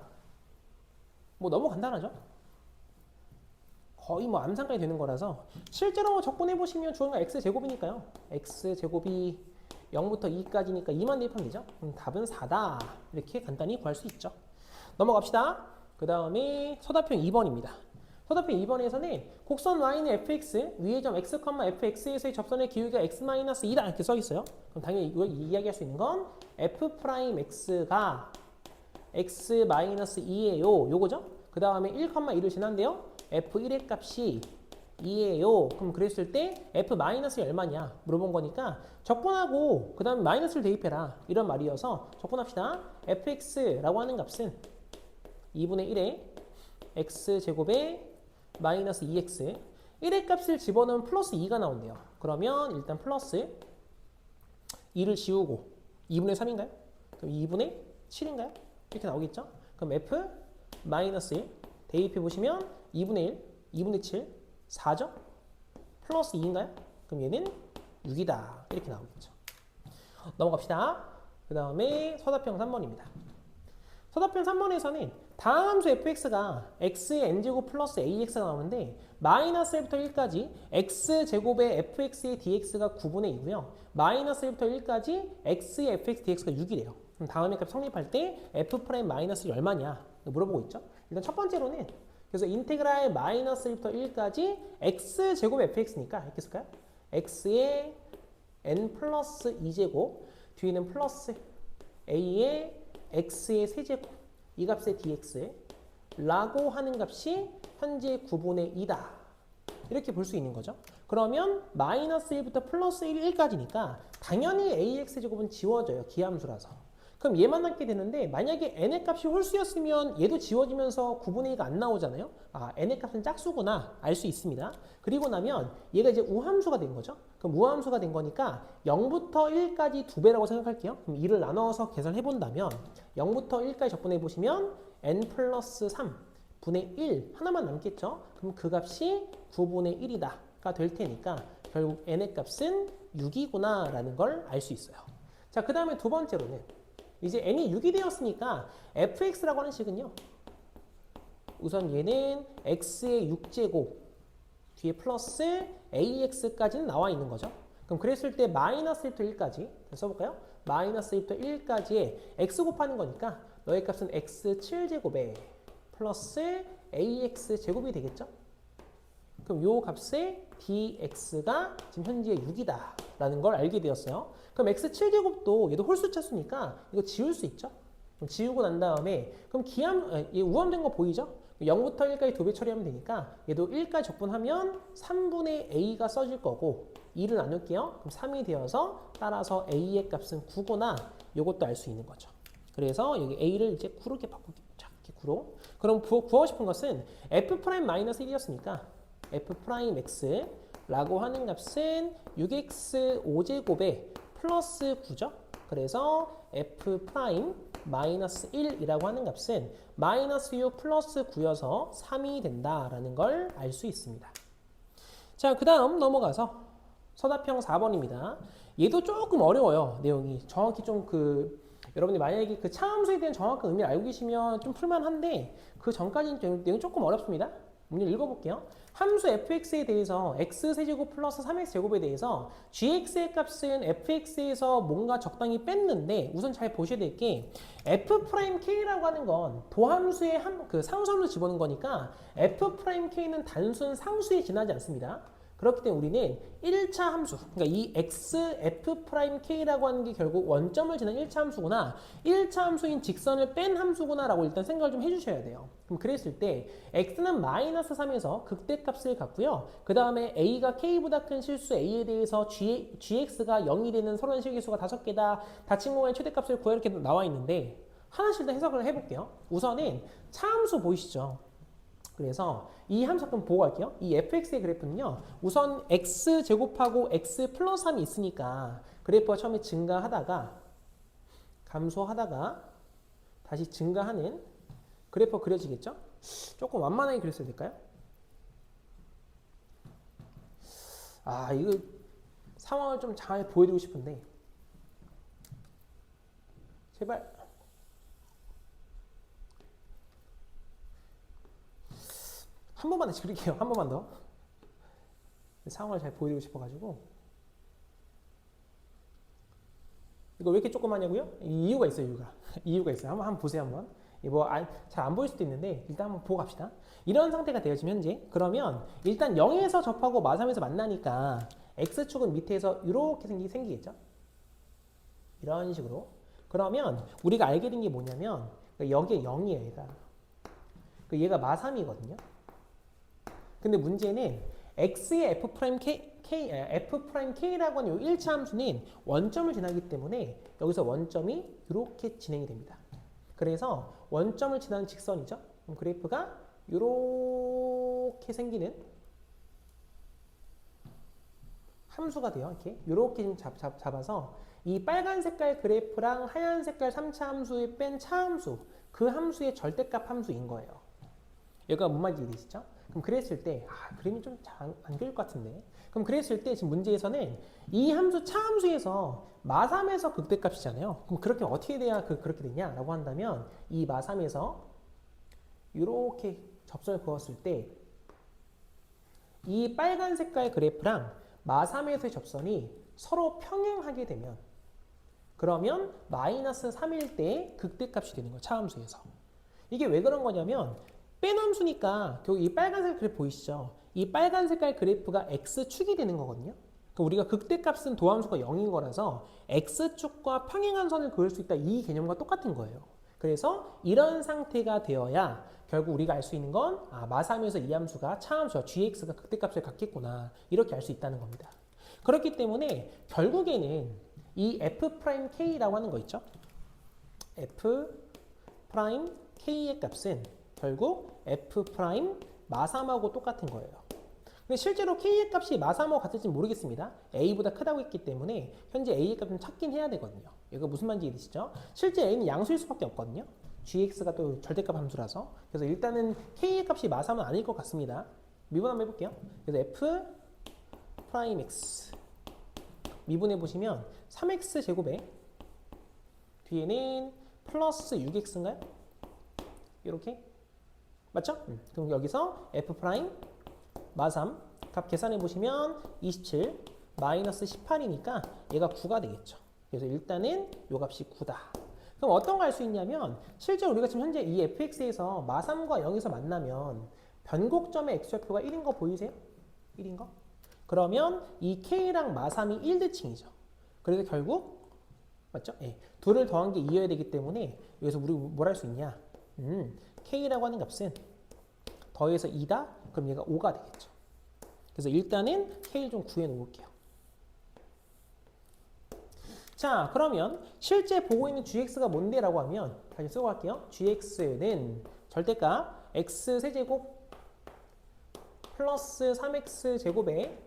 뭐 너무 간단하죠? 거의 뭐 암산까지 되는 거라서 실제로 적분해보시면 주어진 건 x제곱이니까요. x제곱이 0부터 2까지니까 2만 대입하면 되죠. 그럼 답은 4다. 이렇게 간단히 구할 수 있죠. 넘어갑시다. 그 다음에 서답형 2번입니다. 서답형 2번에서는 곡선 y는 fx, 위의 점 x, fx에서의 접선의 기울기가 x-2다 이렇게 써 있어요. 그럼 당연히 이걸 이야기할 수 있는 건 f'x가 x-2예요. 요거죠. 그 다음에 1,1을 지난데요. f1의 값이 2예요. 그럼 그랬을 때 f-이 얼마냐 물어본 거니까 적분하고 그 다음에 마이너스를 대입해라 이런 말이어서 적분합시다. fx라고 하는 값은 2분의 1에 x제곱에 마이너스 2x 1의 값을 집어넣으면 플러스 2가 나온대요. 그러면 일단 플러스 2를 지우고 2분의 3인가요? 그럼 2분의 7인가요? 이렇게 나오겠죠? 그럼 f-1 대입해보시면 2분의 1, 2분의 7 4죠? 플러스 2인가요? 그럼 얘는 6이다. 이렇게 나오겠죠. 넘어갑시다. 그 다음에 서답형 3번입니다. 서답형 3번에서는 다음 함수 fx가 x의 n제곱 플러스 ax가 나오는데 마이너스 1부터 1까지 x제곱의 fx의 dx가 9분의 2고요. 마이너스 1부터 1까지 x의 fx dx가 6이래요. 그럼 다음에 값 성립할 때 f'-이 얼마냐 물어보고 있죠. 일단 첫 번째로는 그래서 인테그랄 마이너스 1부터 1까지 x제곱 fx니까 이렇게 쓸까요? x의 n 플러스 2제곱 뒤에는 플러스 a의 x의 세제곱 이 값의 dx 라고 하는 값이 현재 9분의 2다. 이렇게 볼 수 있는 거죠. 그러면 마이너스 1부터 플러스 1까지니까 당연히 ax제곱은 지워져요. 기함수라서. 그럼 얘만 남게 되는데 만약에 n의 값이 홀수였으면 얘도 지워지면서 9분의 2가 안 나오잖아요. n의 값은 짝수구나 알 수 있습니다. 그리고 나면 얘가 이제 우함수가 된 거죠. 그럼 그럼 무함수가 된 거니까 0부터 1까지 2배라고 생각할게요. 그럼 2를 나눠서 계산해 본다면 0부터 1까지 적분해 보시면 n 플러스 3분의 1 하나만 남겠죠. 그럼 그 값이 9분의 1이다가 될 테니까 결국 n의 값은 6이구나 라는 걸 알 수 있어요. 자, 그 다음에 두 번째로는 이제 n이 6이 되었으니까 fx라고 하는 식은요. 우선 얘는 x의 6제곱 뒤에 플러스 ax까지는 나와 있는 거죠. 그럼 그랬을 때 마이너스 1부터 1까지 써볼까요? 마이너스 1부터 1까지에 x 곱하는 거니까 너의 값은 x 7제곱에 플러스 ax 제곱이 되겠죠? 그럼 요 값의 dx가 지금 현재 6이다 라는 걸 알게 되었어요. 그럼 x 7제곱도 얘도 홀수 차수니까 이거 지울 수 있죠? 그럼 지우고 난 다음에 그럼 얘 우함된 거 보이죠? 0부터 1까지 2배 처리하면 되니까 얘도 1까지 적분하면 3분의 a가 써질 거고 2를 나눌게요. 그럼 3이 되어서 따라서 a의 값은 9구나 이것도 알 수 있는 거죠. 그래서 여기 a를 이제 9로 이렇게 바꾸기. 자, 이렇게 9로. 그럼 구하고 싶은 것은 f'-1이었으니까 f'x라고 하는 값은 6x 5제곱에 플러스 9죠. 그래서 f'-1이라고 하는 값은 마이너스 6 플러스 9여서 3이 된다라는 걸 알 수 있습니다. 자, 그 다음 넘어가서 서답형 4번입니다. 얘도 조금 어려워요. 내용이 정확히 좀 여러분이 만약에 그 차함수에 대한 정확한 의미를 알고 계시면 좀 풀만한데 그 전까지는 내용이 조금 어렵습니다. 문제 읽어볼게요. 함수 fx에 대해서 x세제곱 플러스 3x제곱에 대해서 gx의 값은 fx에서 뭔가 적당히 뺐는데 우선 잘 보셔야 될 게 f'k라고 하는 건 도함수의 상수함수 집어넣은 거니까 f'k는 단순 상수에 지나지 않습니다. 그렇기 때문에 우리는 1차 함수, 그러니까 이 x f'k라고 하는 게 결국 원점을 지난 1차 함수구나, 1차 함수인 직선을 뺀 함수구나 라고 일단 생각을 좀 해주셔야 돼요. 그럼 그랬을 때 x는 마이너스 3에서 극대값을 갖고요. 그 다음에 a가 k보다 큰 실수 a에 대해서 gx가 0이 되는 서로의 실계수가 5개다. 닫힌 공간의 최대값을 구해 이렇게 나와 있는데 하나씩 더 해석을 해볼게요. 우선은 차함수 보이시죠? 그래서 이 함수 한번 보고 갈게요. 이 fx의 그래프는요. 우선 x 제곱하고 x 플러스 3이 있으니까 그래프가 처음에 증가하다가 감소하다가 다시 증가하는 그래프가 그려지겠죠? 조금 완만하게 그렸어야 될까요? 이거 상황을 좀 잘 보여드리고 싶은데 제발. 한 번만 더 그릴게요. 한 번만 더. 상황을 잘 보여드리고 싶어가지고. 이거 왜 이렇게 조그마냐고요? 이유가 있어요, 이유가. 이유가 있어요. 한번 보세요, 한번. 잘 안 보일 수도 있는데, 일단 한번 보고 갑시다. 이런 상태가 되어 지금 현재. 그러면, 일단 0에서 접하고 마3에서 만나니까, x축은 밑에서 이렇게 생기겠죠? 이런 식으로. 그러면, 우리가 알게 된 게 뭐냐면, 여기에 0이에요, 얘가. 얘가 마3이거든요. 근데 문제는 x의 f'k라고 하는 이 1차 함수는 원점을 지나기 때문에 여기서 원점이 이렇게 진행이 됩니다. 그래서 원점을 지나는 직선이죠. 그럼 그래프가 이렇게 생기는 함수가 돼요. 이렇게 잡아서 이 빨간 색깔 그래프랑 하얀 색깔 3차 함수에 뺀 차함수, 그 함수의 절대값 함수인 거예요. 여기가 뭔 말인지 이해되시죠? 그럼 그랬을 때 그림이 좀 잘 안 그릴 것 같은데. 그럼 그랬을 때 지금 문제에서는 이 함수 차함수에서 마3에서 극대값이잖아요. 그럼 그렇게 어떻게 돼야 그렇게 되냐라고 한다면 이 마3에서 이렇게 접선을 그었을 때 이 빨간 색깔 그래프랑 마3에서의 접선이 서로 평행하게 되면 그러면 마이너스 3일 때 극대값이 되는 거예요. 차함수에서. 이게 왜 그런 거냐면 뺀 함수니까 결국 이 빨간색 그래프 보이시죠? 이 빨간 색깔 그래프가 x축이 되는 거거든요. 그러니까 우리가 극대값은 도함수가 0인 거라서 x축과 평행한 선을 그을 수 있다. 이 개념과 똑같은 거예요. 그래서 이런 상태가 되어야 결국 우리가 알 수 있는 건 마3에서 이 함수가 차함수와 gx가 극대값을 갖겠구나. 이렇게 알 수 있다는 겁니다. 그렇기 때문에 결국에는 이 f'k라고 하는 거 있죠? f'k의 값은 결국 f' 마3하고 똑같은 거예요. 근데 실제로 K의 값이 마삼하고 같을지 모르겠습니다. A보다 크다고 했기 때문에 현재 A의 값은 찾긴 해야 되거든요. 이거 무슨 말인지 이해되시죠? 실제 A는 양수일 수밖에 없거든요. GX가 또 절대값 함수라서. 그래서 일단은 K의 값이 마삼은 아닐 것 같습니다. 미분 한번 해볼게요. 그래서 F 프라임 X 미분해 보시면 3X 제곱에 뒤에는 플러스 6X인가요? 이렇게 맞죠? 그럼 여기서 F 프라임 마삼 값 계산해 보시면 27 마이너스 18이니까 얘가 9가 되겠죠. 그래서 일단은 요 값이 9다. 그럼 어떤 거 알 수 있냐면 실제 우리가 지금 현재 이 fx에서 마삼과 0에서 만나면 변곡점의 x좌표가 1인 거 보이세요? 1인 거? 그러면 이 k랑 마삼이 1대칭이죠. 그래서 결국 맞죠? 예. 둘을 더한 게 2여야 되기 때문에 여기서 우리 뭘 할 수 있냐? k라고 하는 값은 더해서 2다? 그럼 얘가 5가 되겠죠. 그래서 일단은 k를 좀 구해 놓을게요. 자, 그러면 실제 보고 있는 gx가 뭔데? 라고 하면 다시 쓰고 갈게요. gx는 절대값 x세제곱 플러스 3x 제곱에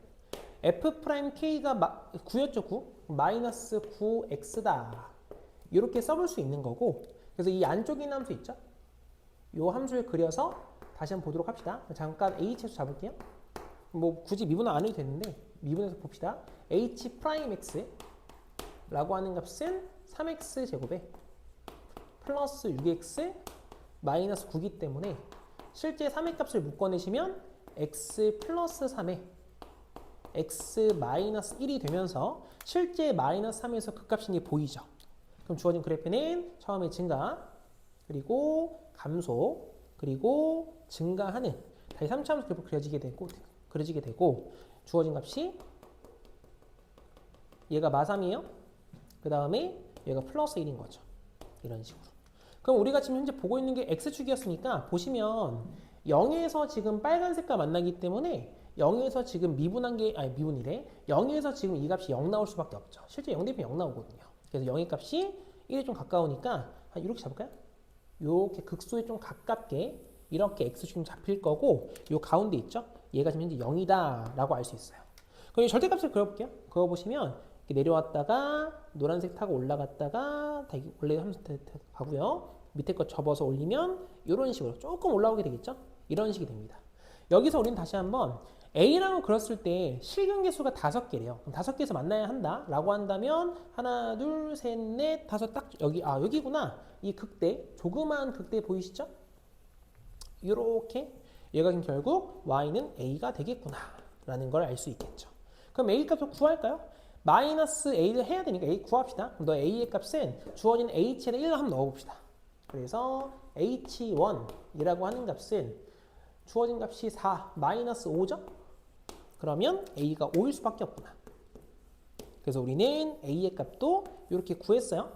f'k가 9였죠, 9? 마이너스 9x다. 이렇게 써볼 수 있는 거고, 그래서 이 안쪽에 있는 함수 있죠? 이 함수를 그려서 다시 한번 보도록 합시다. 잠깐 h수 잡을게요. 뭐 굳이 미분은 안 해도 되는데 미분해서 봅시다. h 프라임 x 라고 하는 값은 3x 제곱에 플러스 6x 마이너스 9이기 때문에 실제 3의 값을 묶어내시면 x 플러스 3에 x 마이너스 1이 되면서 실제 마이너스 3에서 그 값인 게 보이죠. 그럼 주어진 그래프는 처음에 증가, 그리고 감소, 그리고 증가하는 다시 3차 함수 그래프 그려지게 되고 주어진 값이 얘가 마3이에요. 그 다음에 얘가 플러스 1인 거죠. 이런 식으로. 그럼 우리가 지금 현재 보고 있는 게 x축이었으니까 보시면 0에서 지금 빨간 색깔 만나기 때문에 0에서 지금 미분한 게 아니 미분이래. 0에서 지금 이 값이 0 나올 수밖에 없죠. 실제 0 대비면 0 나오거든요. 그래서 0의 값이 1에 좀 가까우니까 한 이렇게 잡을까요? 이렇게 극소에 좀 가깝게 이렇게 x축이 잡힐 거고 이 가운데 있죠? 얘가 지금 현재 0이다 라고 알 수 있어요. 그럼 이 절대값을 그려볼게요. 그려보시면 이렇게 내려왔다가 노란색 타고 올라갔다가 원래 함수 가고요. 밑에 거 접어서 올리면 이런 식으로 조금 올라오게 되겠죠? 이런 식이 됩니다. 여기서 우리는 다시 한번 A라고 그렸을 때 실근 개수가 5개래요. 그럼 5개에서 만나야 한다 라고 한다면 하나, 둘, 셋, 넷, 다섯 딱 여기 여기구나. 이 극대, 조그만 극대 보이시죠? 이렇게 얘가 지금 결국 Y는 A가 되겠구나 라는 걸 알 수 있겠죠. 그럼 A 값을 구할까요? 마이너스 A를 해야 되니까 A 구합시다. 그럼 너 A의 값은 주어진 H에다 1을 한번 넣어봅시다. 그래서 H1이라고 하는 값은 주어진 값이 4 마이너스 5죠? 그러면 A가 5일 수밖에 없구나. 그래서 우리는 A의 값도 이렇게 구했어요.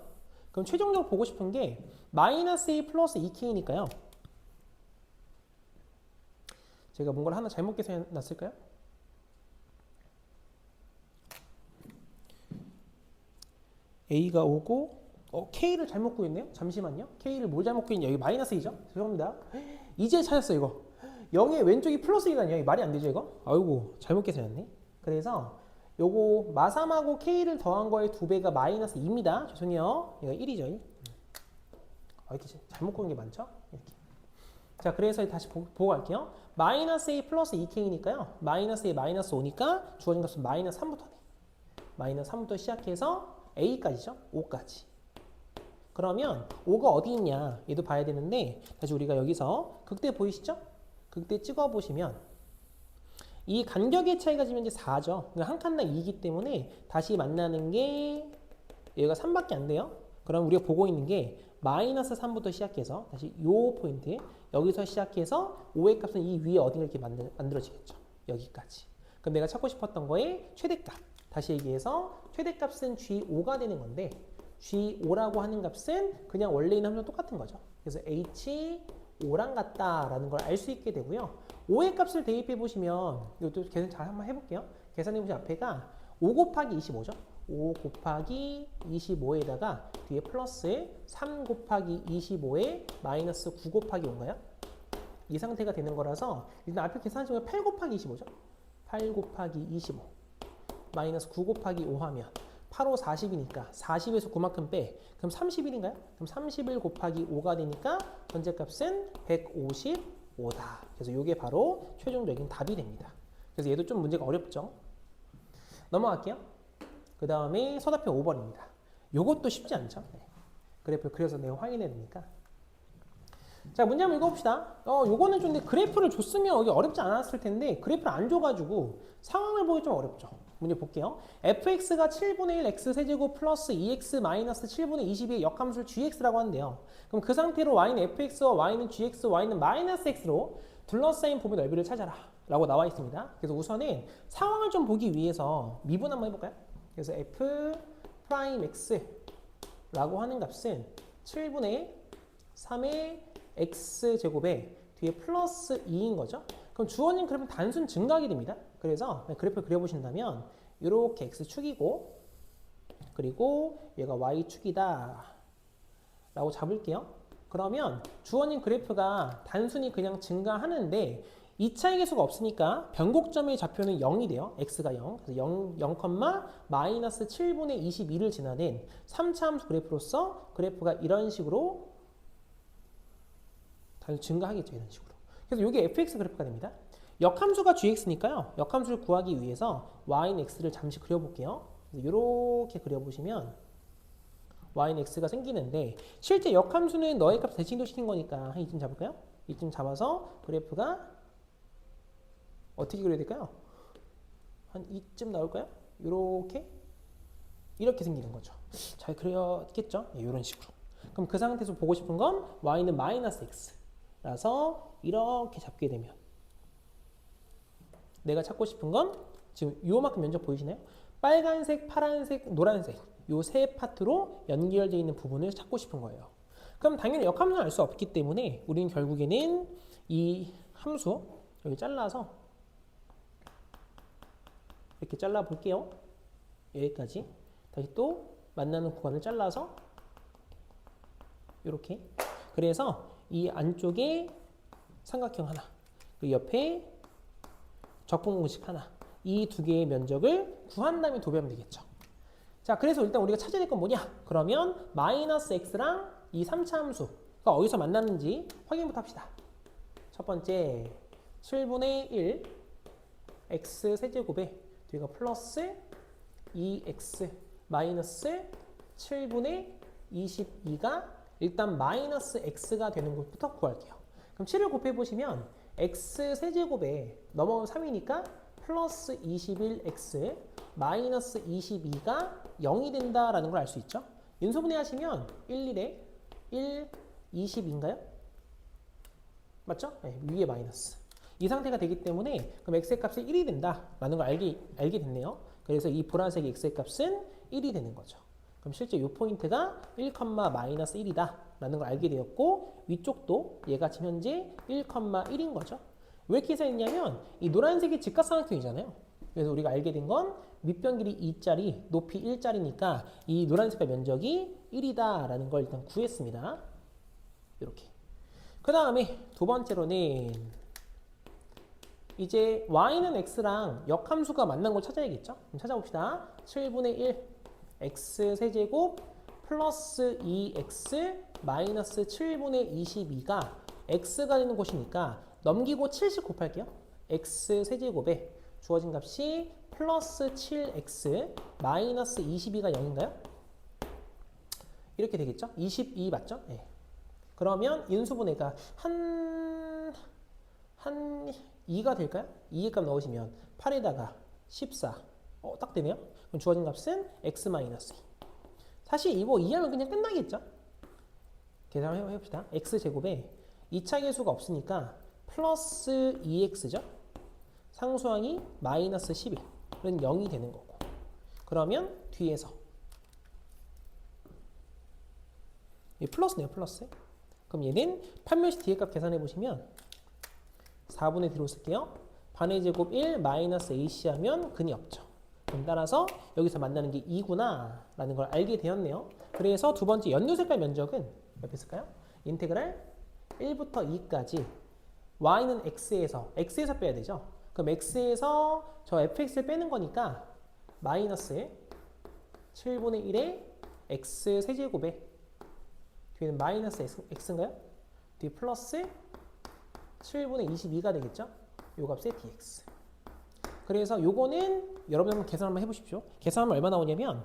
그럼 최종적으로 보고 싶은 게 마이너스 A 플러스 2K니까요. 제가 뭔가를 하나 잘못 계산해 놨을까요? A가 오고 K를 잘못 구했네요. 잠시만요. K를 뭘 잘못 구했냐. 여기 마이너스 2죠? 죄송합니다. 이제 찾았어요. 이거. 0의 왼쪽이 플러스 2다니요. 이거 말이 안 되죠 이거? 아이고 잘못 계산했네. 그래서 요거 마3하고 K를 더한 거의 2배가 마이너스 2입니다. 죄송해요. 얘가 1이죠. 1. 이렇게 잘못 구한 게 많죠? 이렇게. 자, 그래서 다시 보고 갈게요. 마이너스 A 플러스 2K니까요. 마이너스 A 마이너스 5니까 주어진 값은 마이너스 3부터네. 마이너스 3부터 시작해서 A까지죠. 5까지. 그러면 5가 어디 있냐 얘도 봐야 되는데 다시 우리가 여기서 극대 보이시죠? 극대 찍어보시면 이 간격의 차이가 지금 이제 4죠. 한 칸당 2이기 때문에 다시 만나는 게 얘가 3밖에 안 돼요. 그럼 우리가 보고 있는 게 마이너스 3부터 시작해서 다시 요 포인트 여기서 시작해서 5의 값은 이 위에 어딘가 이렇게 만들어지겠죠. 여기까지. 그럼 내가 찾고 싶었던 거의 최대값. 다시 얘기해서 최대값은 G5가 되는 건데 G5라고 하는 값은 그냥 원래 있는 함수랑 똑같은 거죠. 그래서 H5랑 같다라는 걸 알 수 있게 되고요. 5의 값을 대입해 보시면 이것도 계산 잘 한번 해볼게요. 계산해 보시면 앞에가 5 곱하기 25죠. 5 곱하기 25에다가 뒤에 플러스 3 곱하기 25에 마이너스 9 곱하기 5인가요? 이 상태가 되는 거라서 일단 앞에 계산하시면 8 곱하기 25죠. 8 곱하기 25 마이너스 9 곱하기 5 하면 8, 5, 40이니까 40에서 9만큼 빼. 그럼 31인가요? 그럼 31 곱하기 5가 되니까 번째값은 155다. 그래서 이게 바로 최종적인 답이 됩니다. 그래서 얘도 좀 문제가 어렵죠? 넘어갈게요. 그 다음에 서답형 5번입니다. 요것도 쉽지 않죠? 네. 그래프 그려서 내가 확인해야 되니까. 자, 문제 한번 읽어봅시다. 요거는 좀 그래프를 줬으면 여기 어렵지 않았을 텐데 그래프를 안 줘가지고 상황을 보기 좀 어렵죠. 문제 볼게요. fx가 7분의 1 x 세제곱 플러스 2x 마이너스 7분의 22의 역함수를 gx라고 하는데요. 그럼 그 상태로 y는 fx와 y는 gx, y는 마이너스 x로 둘러싸인 범위 넓이를 찾아라 라고 나와 있습니다. 그래서 우선은 상황을 좀 보기 위해서 미분 한번 해볼까요? 그래서 f 프라임 x라고 하는 값은 7분의 3의 x제곱에 뒤에 플러스 2인 거죠. 그럼 주어진 그래프는 단순 증가하게 됩니다. 그래서 그래프를 그려보신다면 이렇게 x축이고 그리고 얘가 y축이다 라고 잡을게요. 그러면 주어진 그래프가 단순히 그냥 증가하는데 2차의 계수가 없으니까 변곡점의 좌표는 0이 돼요. x가 0. 그래서 0, 마이너스 7분의 22를 지나는 3차 함수 그래프로서 그래프가 이런 식으로 당연히 증가하겠죠. 이런 식으로. 그래서 이게 fx 그래프가 됩니다. 역함수가 gx니까요. 역함수를 구하기 위해서 y는 x를 잠시 그려볼게요. 이렇게 그려보시면 y는 x가 생기는데 실제 역함수는 너의 값 대칭도 시킨 거니까 한 이쯤 잡을까요? 이쯤 잡아서 그래프가 어떻게 그려야 될까요? 한 이쯤 나올까요? 이렇게 생기는 거죠. 잘 그렸겠죠? 네, 이런 식으로. 그럼 그 상태에서 보고 싶은 건 y는 마이너스 x라서 이렇게 잡게 되면 내가 찾고 싶은 건 지금 요만큼 면적 보이시나요? 빨간색, 파란색, 노란색 요 세 파트로 연결되어 있는 부분을 찾고 싶은 거예요. 그럼 당연히 역함수는 알 수 없기 때문에 우리는 결국에는 이 함수 여기 잘라서 이렇게 잘라 볼게요. 여기까지. 다시 또 만나는 구간을 잘라서 이렇게. 그래서 이 안쪽에 삼각형 하나, 그 옆에 적분 공식 하나, 이 두 개의 면적을 구한 다음에 도배하면 되겠죠. 자, 그래서 일단 우리가 찾아야 될 건 뭐냐? 그러면 마이너스 x랑 이 3차 함수가 어디서 만났는지 확인부터 합시다. 첫 번째 7분의 1 x 세제곱에 뒤가 플러스 2x 마이너스 7분의 22가 일단 마이너스 x가 되는 것부터 구할게요. 그럼 7을 곱해보시면 x 세제곱에 넘어가면 3이니까 플러스 21x 마이너스 22가 0이 된다라는 걸 알 수 있죠. 인수분해 하시면 1, 20인가요? 맞죠? 네, 위에 마이너스. 이 상태가 되기 때문에 그럼 x의 값이 1이 된다라는 걸 알게 됐네요. 그래서 이 보라색 x의 값은 1이 되는 거죠. 그럼 실제 이 포인트가 1, 마이너스 1이다 라는 걸 알게 되었고 위쪽도 얘가 지금 현재 1, 1인 거죠. 왜 이렇게 해석했냐면 이 노란색이 직각삼각형이잖아요. 그래서 우리가 알게 된 건 밑변 길이 2짜리, 높이 1짜리니까 이 노란색의 면적이 1이다 라는 걸 일단 구했습니다. 이렇게. 그 다음에 두 번째로는 이제 y는 x랑 역함수가 만난 걸 찾아야겠죠. 그럼 찾아봅시다. 7분의 1 x 세제곱 플러스 2x 마이너스 7분의 22가 x가 되는 곳이니까 넘기고 70 곱할게요. x 세제곱에 주어진 값이 플러스 7x 마이너스 22가 0인가요? 이렇게 되겠죠? 22 맞죠? 네. 그러면 인수분해가 한 2가 될까요? 2의 값 넣으시면 8에다가 14 딱 되네요. 그럼 주어진 값은 x 마이너스 2. 사실 이거 이해하면 그냥 끝나겠죠? 계산을 해봅시다. x제곱에 2차 계수가 없으니까 플러스 2x죠? 상수항이 마이너스 11은 0이 되는 거고. 그러면 뒤에서 이 플러스네요. 플러스. 그럼 얘는 판별식 뒤에 값 계산해 보시면 4분의 D로 쓸게요. 반의 제곱 1 마이너스 AC 하면 근이 없죠. 그럼 따라서 여기서 만나는 게 2구나 라는 걸 알게 되었네요. 그래서 두 번째 연두 색깔 면적은 옆에 쓸까요? 인테그랄 1부터 2까지 y는 x에서 빼야 되죠. 그럼 x에서 저 fx를 빼는 거니까 마이너스 7분의 1의 x 세제곱에 뒤에는 마이너스 x인가요? 뒤에 플러스 7분의 22가 되겠죠? 요 값의 dx. 그래서 요거는 여러분 한번 계산 한번 해보십시오. 계산하면 얼마 나오냐면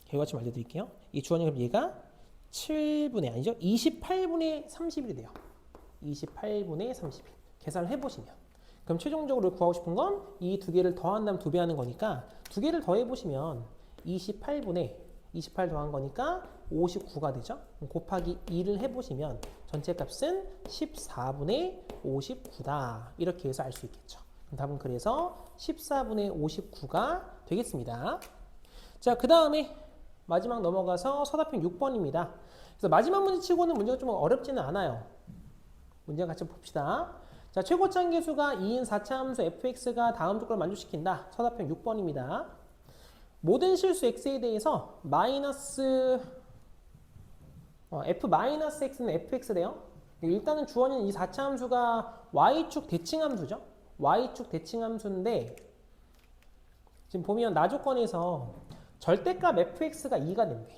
개요같이 알려드릴게요. 이 주어진 얘가 7분의 아니죠? 28분의 30일이 돼요. 28분의 30일. 계산을 해보시면. 그럼 최종적으로 구하고 싶은 건 이 두 개를 더한 다음 2배 하는 거니까 두 개를 더해보시면 28분의 28 더한 거니까 59가 되죠. 곱하기 2를 해보시면 전체 값은 14분의 59다. 이렇게 해서 알 수 있겠죠. 그럼 답은 그래서 14분의 59가 되겠습니다. 자, 그 다음에 마지막 넘어가서 서답형 6번입니다. 그래서 마지막 문제 치고는 문제가 좀 어렵지는 않아요. 문제 같이 봅시다. 자, 최고차 계수가 2인 4차 함수 fx가 다음 조건을 만족시킨다. 서답형 6번입니다. 모든 실수 x에 대해서 마이너스 f-x는 fx래요. 일단은 주어진 이 4차 함수가 y축 대칭 함수죠. y축 대칭 함수인데 지금 보면 나 조건에서 절대값 fx가 2가 된대.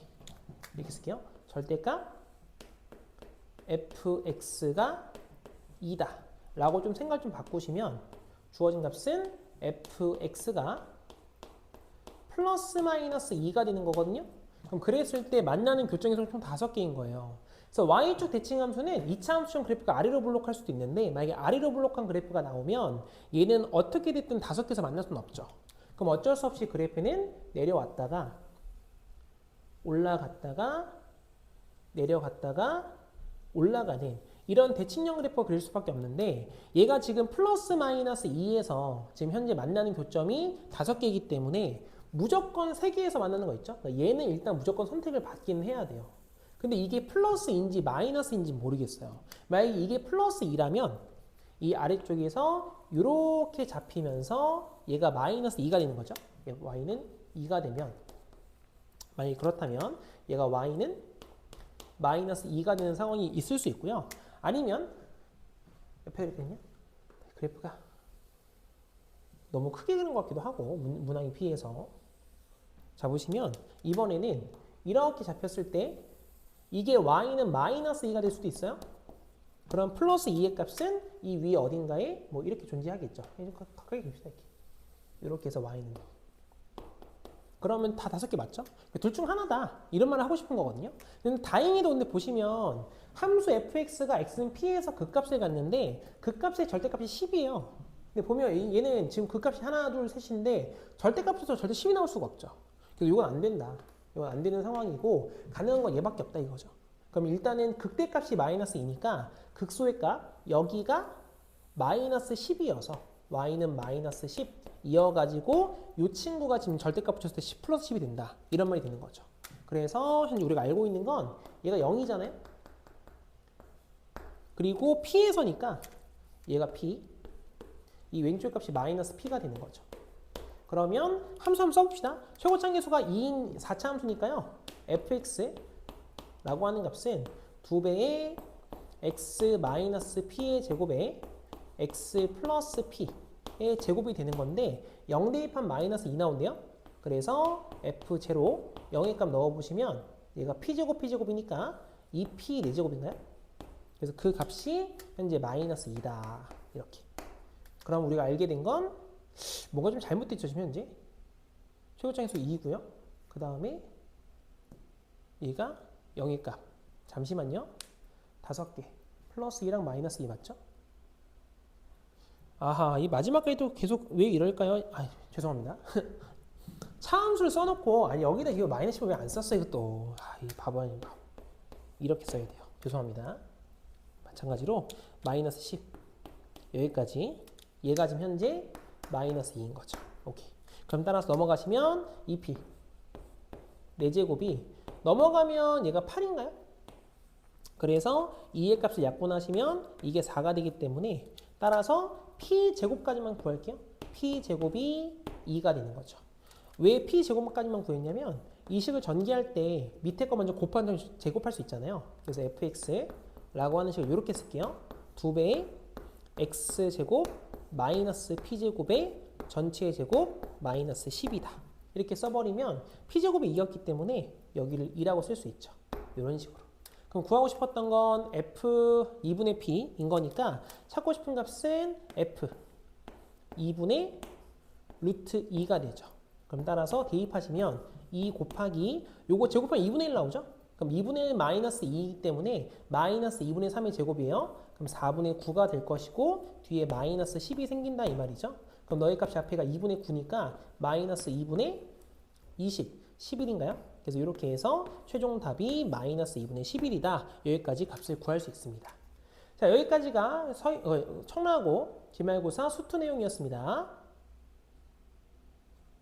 이렇게 쓸게요. 절대값 fx가 2다 라고 좀 생각 좀 바꾸시면 주어진 값은 fx가 플러스 마이너스 2가 되는 거거든요. 그럼 그랬을 때 만나는 교정의 총 5개인 거예요. 그래서 y축 대칭 함수는 2차 함수형 그래프가 아래로 블록할 수도 있는데 만약에 아래로 블록한 그래프가 나오면 얘는 어떻게 됐든 5개에서 만날 수는 없죠. 그럼 어쩔 수 없이 그래프는 내려왔다가 올라갔다가 내려갔다가 올라가는 이런 대칭형 그래프가 그릴 수밖에 없는데 얘가 지금 플러스 마이너스 2에서 지금 현재 만나는 교점이 5개이기 때문에 무조건 3개에서 만나는 거 있죠? 그러니까 얘는 일단 무조건 선택을 받기는 해야 돼요. 근데 이게 플러스인지 마이너스인지 모르겠어요. 만약에 이게 플러스 2라면 이 아래쪽에서 이렇게 잡히면서 얘가 마이너스 2가 되는 거죠. y는 2가 되면 만약에 그렇다면 얘가 y는 마이너스 2가 되는 상황이 있을 수 있고요. 아니면 옆에 있거든요. 그래프가 너무 크게 그린 것 같기도 하고 문항이 피해서 자 보시면 이번에는 이렇게 잡혔을 때 이게 y는 마이너스 2가 될 수도 있어요. 그럼 플러스 2의 값은 이 위에 어딘가에 뭐 이렇게 존재하겠죠. 가까이 봅시다. 이렇게 해서 y는 그러면 다 5개 맞죠? 둘 중 하나다. 이런 말을 하고 싶은 거거든요. 근데 다행히도 근데 보시면 함수 fx가 x는 p에서 극값을 갔는데 극값의 절대값이 10이에요. 근데 보면 얘는 지금 극값이 하나, 둘, 셋인데 절대값에서 절대 10이 나올 수가 없죠. 그래서 이건 안 된다. 이건 안 되는 상황이고 가능한 건 얘밖에 없다 이거죠. 그럼 일단은 극대값이 마이너스 2니까 극소의 값 여기가 마이너스 10이어서 y는 마이너스 10 이어가지고 이 친구가 지금 절대값 붙였을 때 10 플러스 10이 된다. 이런 말이 되는 거죠. 그래서 현재 우리가 알고 있는 건 얘가 0이잖아요. 그리고 p에서니까 얘가 p 이 왼쪽 값이 마이너스 p가 되는 거죠. 그러면 함수 한번 써봅시다. 최고차 계수가 2인 4차 함수니까요. fx라고 하는 값은 2배의 x 마이너스 p의 제곱에 x 플러스 p의 제곱이 되는 건데 0 대입한 마이너스 2 나온대요. 그래서 f0 0의 값 넣어보시면 얘가 p제곱 p제곱이니까 2p 4제곱인가요? 그래서 그 값이 현재 마이너스 2다. 이렇게. 그럼 우리가 알게 된 건 뭔가 좀 잘못됐죠, 지금 현재. 최고차계수 2이고요. 그 다음에 얘가 0의 값. 잠시만요. 5개. 플러스 2랑 마이너스 2 맞죠? 아하, 이 마지막까지도 계속 왜 이럴까요? 아, 죄송합니다. 차함수를 써놓고 아니 여기다 이거 마이너스 10을 왜 안 썼어요, 이것도. 아, 이 바보 아닌 바보. 이렇게 써야 돼요. 죄송합니다. 마찬가지로 마이너스 10 여기까지 얘가 지금 현재 마이너스 2인 거죠. 오케이. 그럼 따라서 넘어가시면 2p 4제곱이 넘어가면 얘가 8인가요? 그래서 2의 값을 약분하시면 이게 4가 되기 때문에 따라서 p제곱까지만 구할게요. p제곱이 2가 되는 거죠. 왜 p제곱까지만 구했냐면 이 식을 전개할 때 밑에 거 먼저 곱한 제곱할 수 있잖아요. 그래서 fx라고 하는 식을 이렇게 쓸게요. 2배의 x제곱 마이너스 p제곱의 전체의 제곱 마이너스 10이다. 이렇게 써버리면 p제곱이 2였기 때문에 여기를 2라고 쓸 수 있죠. 이런 식으로. 그럼 구하고 싶었던 건 f 2분의 p인 거니까 찾고 싶은 값은 f 2분의 루트 2가 되죠. 그럼 따라서 대입하시면 2 곱하기 요거 제곱하면 2분의 1 나오죠? 그럼 2분의 1 마이너스 2이기 때문에 마이너스 2분의 3의 제곱이에요. 그럼 4분의 9가 될 것이고 뒤에 마이너스 10이 생긴다 이 말이죠. 그럼 너의 값이 앞에가 2분의 9니까 마이너스 2분의 20, 11인가요? 그래서 이렇게 해서 최종 답이 마이너스 2분의 11이다. 여기까지 값을 구할 수 있습니다. 자, 여기까지가 청라고 기말고사 수투 내용이었습니다.